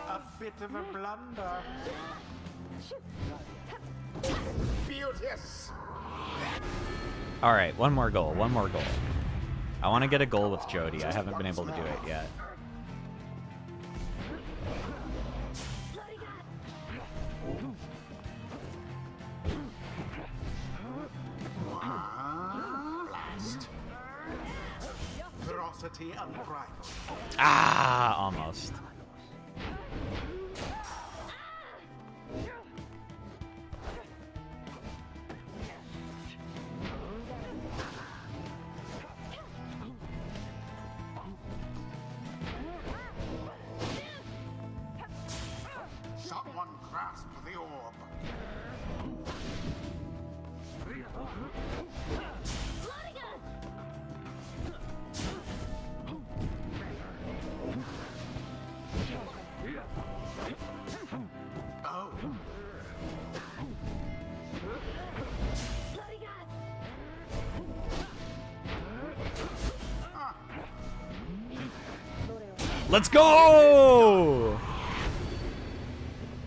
A bit of a blunder. Beauteous! Alright, one more goal, one more goal. I want to get a goal with Jody. I haven't been able to do it yet. Blast. Ferocity unbridled. Ah, almost. Someone grasp the orb. Oh. Let's go!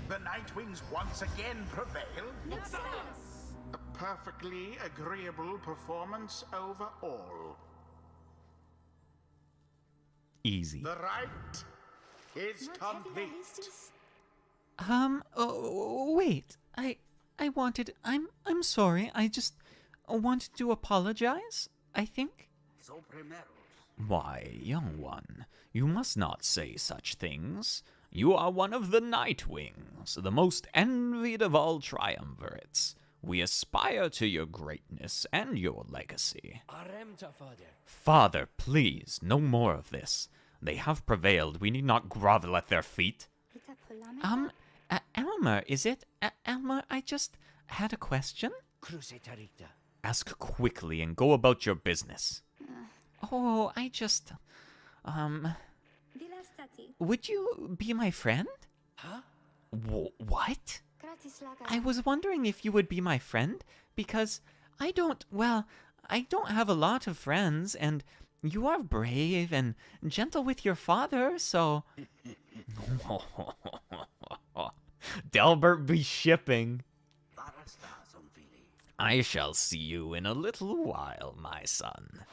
The Nightwings once again prevail. A perfectly agreeable performance overall. Easy. The rite is complete. Oh, wait. I'm sorry. I just wanted to apologize, I think. Why, young one, you must not say such things. You are one of the Nightwings, the most envied of all triumvirates. We aspire to your greatness and your legacy. Father, please, no more of this. They have prevailed. We need not grovel at their feet. Elmer, is it? Elmer, I just had a question. Ask quickly and go about your business. Oh, would you be my friend? Huh? What? I was wondering if you would be my friend, because I don't have a lot of friends, and you are brave and gentle with your father, so... Delbert be shipping. I shall see you in a little while, my son.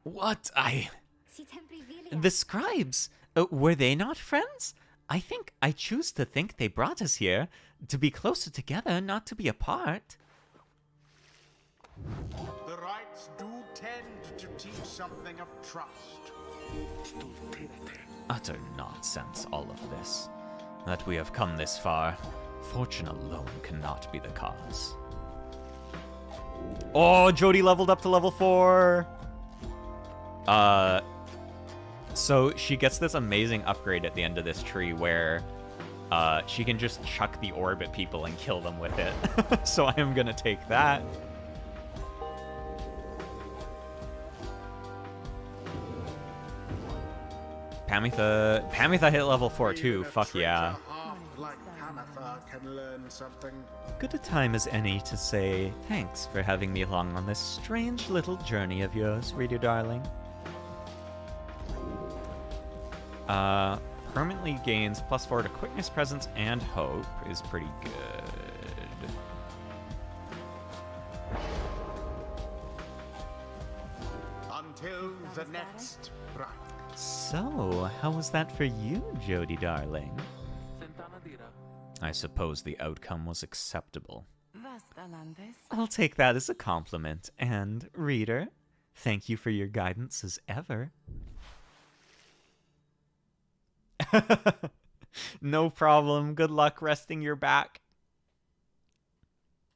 What? The scribes, were they not friends? I choose to think they brought us here to be closer together, not to be apart. The rites do tend to teach something of trust. Utter nonsense, all of this. That we have come this far, fortune alone cannot be the cause. Oh, Jody leveled up to level 4. So she gets this amazing upgrade at the end of this tree where she can just chuck the orb at people and kill them with it. So I am gonna take that. Pamitha hit level 4 too. Even a Fuck yeah. traitor heart like Pamitha can learn something. Good a time as any to say thanks for having me along on this strange little journey of yours, reader darling. Permanently gains +4 to quickness, presence, and hope is pretty good. Until the next rite. So, how was that for you, Jody darling? I suppose the outcome was acceptable. I'll take that as a compliment. And, reader, thank you for your guidance as ever. No problem. Good luck resting your back.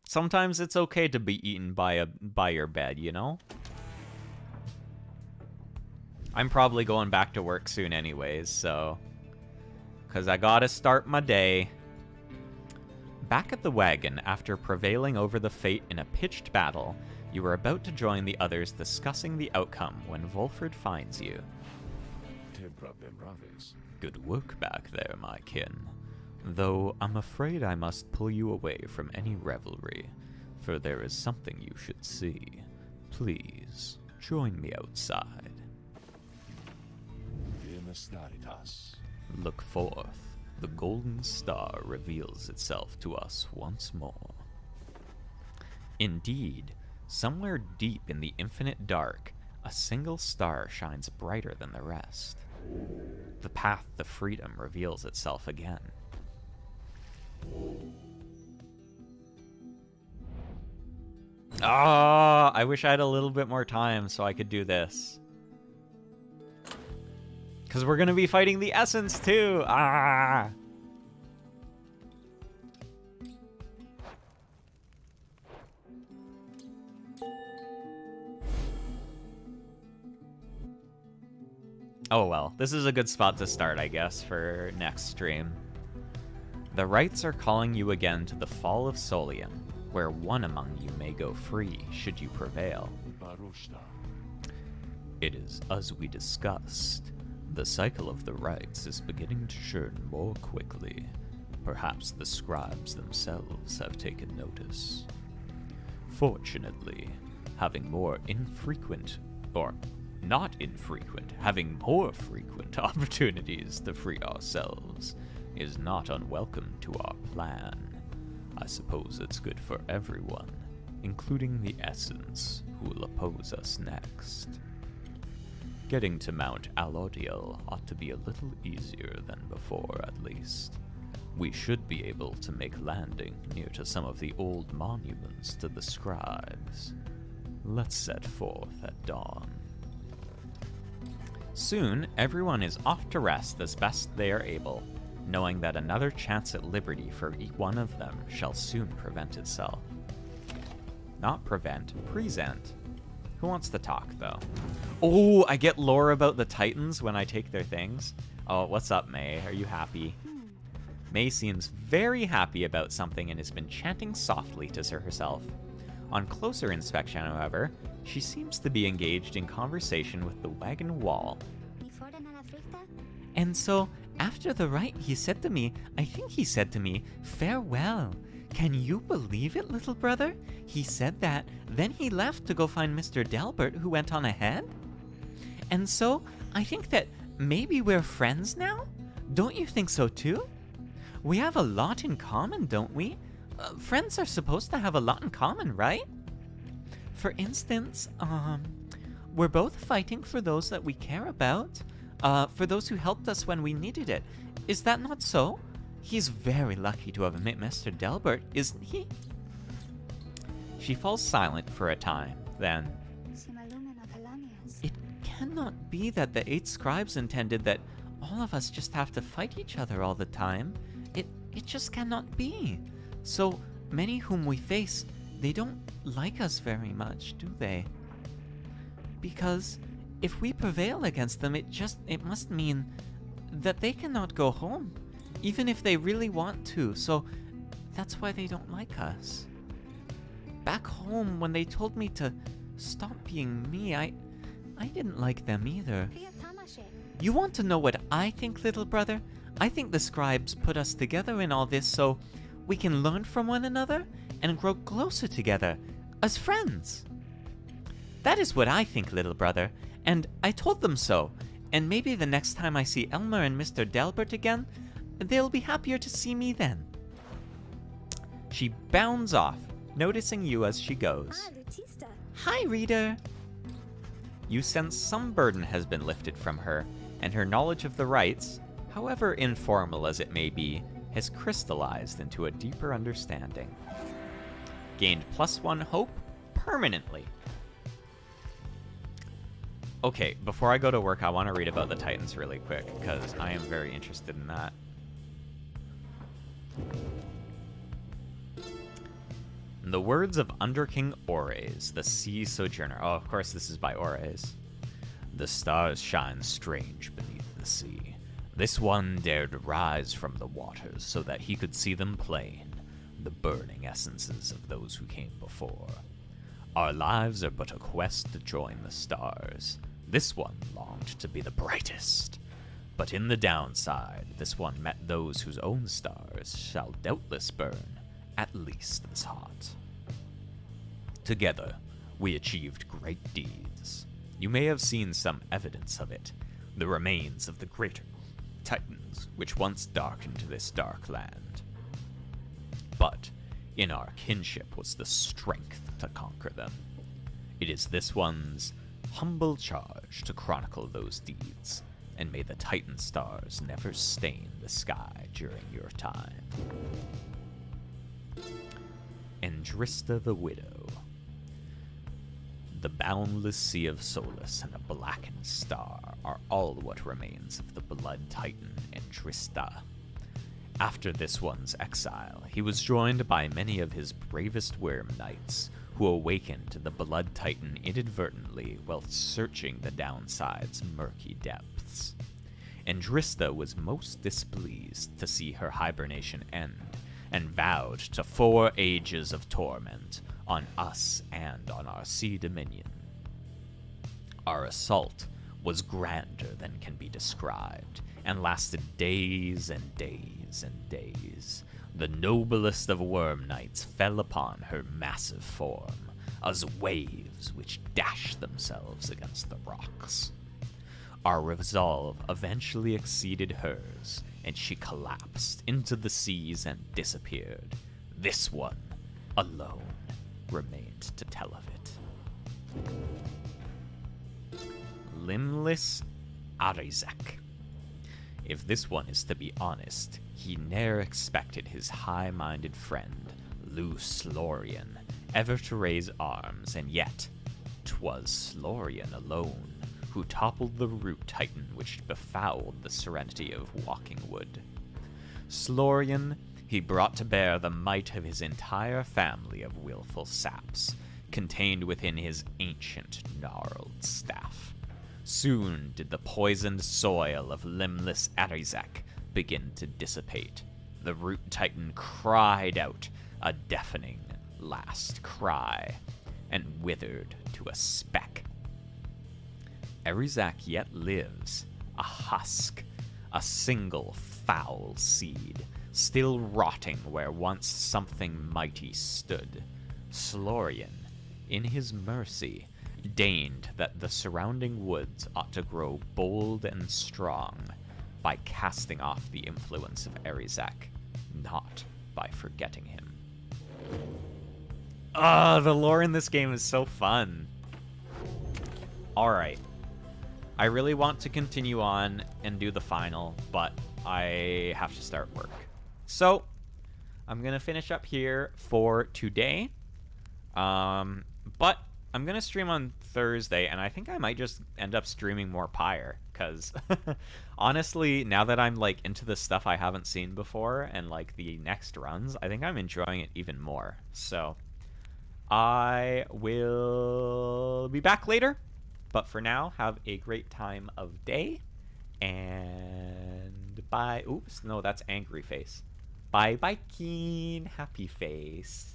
Sometimes it's okay to be eaten by your bed, you know? I'm probably going back to work soon anyways, so... 'Cause I gotta start my day. Back at the wagon, after prevailing over the fate in a pitched battle, you were about to join the others discussing the outcome when Volfred finds you. Good work back there, my kin. Though I'm afraid I must pull you away from any revelry, for there is something you should see. Please, join me outside. Look forth. the golden star reveals itself to us once more. Indeed, somewhere deep in the infinite dark, a single star shines brighter than the rest. The path to freedom reveals itself again. Ah, I wish I had a little bit more time so I could do this. Because we're going to be fighting the Essence too. Ah! Oh well, this is a good spot to start, I guess, for next stream. The rites are calling you again to the Fall of Solium, where one among you may go free, should you prevail. It is as we discussed. The cycle of the rites is beginning to churn more quickly. Perhaps the scribes themselves have taken notice. Fortunately, having more infrequent, or not infrequent, having more frequent opportunities to free ourselves is not unwelcome to our plan. I suppose it's good for everyone, including the Essence, who will oppose us next. Getting to Mount Alodiel ought to be a little easier than before, at least. We should be able to make landing near to some of the old monuments to the scribes. Let's set forth at dawn. Soon, everyone is off to rest as best they are able, knowing that another chance at liberty for each one of them shall soon prevent itself. Not prevent, present. Who wants to talk, though? Oh, I get lore about the Titans when I take their things. Oh, what's up, May? Are you happy? May seems very happy about something and has been chanting softly to herself. On closer inspection, however, she seems to be engaged in conversation with the wagon wall. And so, after the rite, he said to me, I think he said to me, farewell. Can you believe it, little brother? He said that, then he left to go find Mr. Delbert, who went on ahead. And so, I think that maybe we're friends now? Don't you think so too? We have a lot in common, don't we? Friends are supposed to have a lot in common, right? For instance, we're both fighting for those that we care about, for those who helped us when we needed it. Is that not so? He's very lucky to have met Mr. Delbert, isn't he? She falls silent for a time, then... It cannot be that the 8 scribes intended that all of us just have to fight each other all the time. It just cannot be. So many whom we face, they don't like us very much, do they? Because if we prevail against them, it must mean that they cannot go home, even if they really want to. So that's why they don't like us. Back home, when they told me to stop being me, I didn't like them either. You want to know what I think, little brother? I think the scribes put us together in all this so we can learn from one another and grow closer together as friends. That is what I think, little brother, and I told them so, and maybe the next time I see Elmer and Mr. Delbert again, they'll be happier to see me then. She bounds off, noticing you as she goes. Hi, reader. You sense some burden has been lifted from her, and her knowledge of the rites, however informal as it may be, has crystallized into a deeper understanding. Gained +1 hope permanently. Okay, before I go to work, I want to read about the Titans really quick, because I am very interested in that. In the words of Underking Ores, the sea sojourner. Oh, of course, this is by Ores. The stars shine strange beneath the sea. This one dared rise from the waters so that he could see them plain, the burning essences of those who came before. Our lives are but a quest to join the stars. This one longed to be the brightest. But in the downside, this one met those whose own stars shall doubtless burn at least as hot. Together, we achieved great deeds. You may have seen some evidence of it, the remains of the greater titans which once darkened this dark land. But in our kinship was the strength to conquer them. It is this one's humble charge to chronicle those deeds, and may the Titan stars never stain the sky during your time. Andrista the Widow. The boundless sea of Solus and a blackened star are all what remains of the blood titan Andrista. After this one's exile, he was joined by many of his bravest worm knights, who awakened the blood titan inadvertently while searching the downside's murky depths. Andrista was most displeased to see her hibernation end, and vowed to 4 ages of torment on us and on our sea dominion. Our assault was grander than can be described, and lasted days and days and days. The noblest of worm knights fell upon her massive form, as waves which dashed themselves against the rocks. Our resolve eventually exceeded hers, and she collapsed into the seas and disappeared. This one alone remained to tell of it. Limbless Arizek. If this one is to be honest, he ne'er expected his high-minded friend, Lou Slorian, ever to raise arms, and yet 'twas Slorian alone who toppled the root titan which befouled the serenity of Walkingwood. Slorian, he brought to bear the might of his entire family of willful saps, contained within his ancient gnarled staff. Soon did the poisoned soil of limbless Arizek begin to dissipate. The root titan cried out a deafening last cry, and withered to a speck. Arizek yet lives, a husk, a single foul seed, still rotting where once something mighty stood. Slorian, in his mercy, deigned that the surrounding woods ought to grow bold and strong by casting off the influence of Arizek, not by forgetting him. The lore in this game is so fun. Alright. I really want to continue on and do the final, but I have to start work. So, I'm going to finish up here for today. But I'm going to stream on Thursday, and I think I might just end up streaming more Pyre, because honestly, now that I'm, like, into the stuff I haven't seen before, and, like, the next runs, I think I'm enjoying it even more. So, I will be back later, but for now, have a great time of day, and bye. Oops, no, that's angry face. Bye-bye, Keen. Happy face.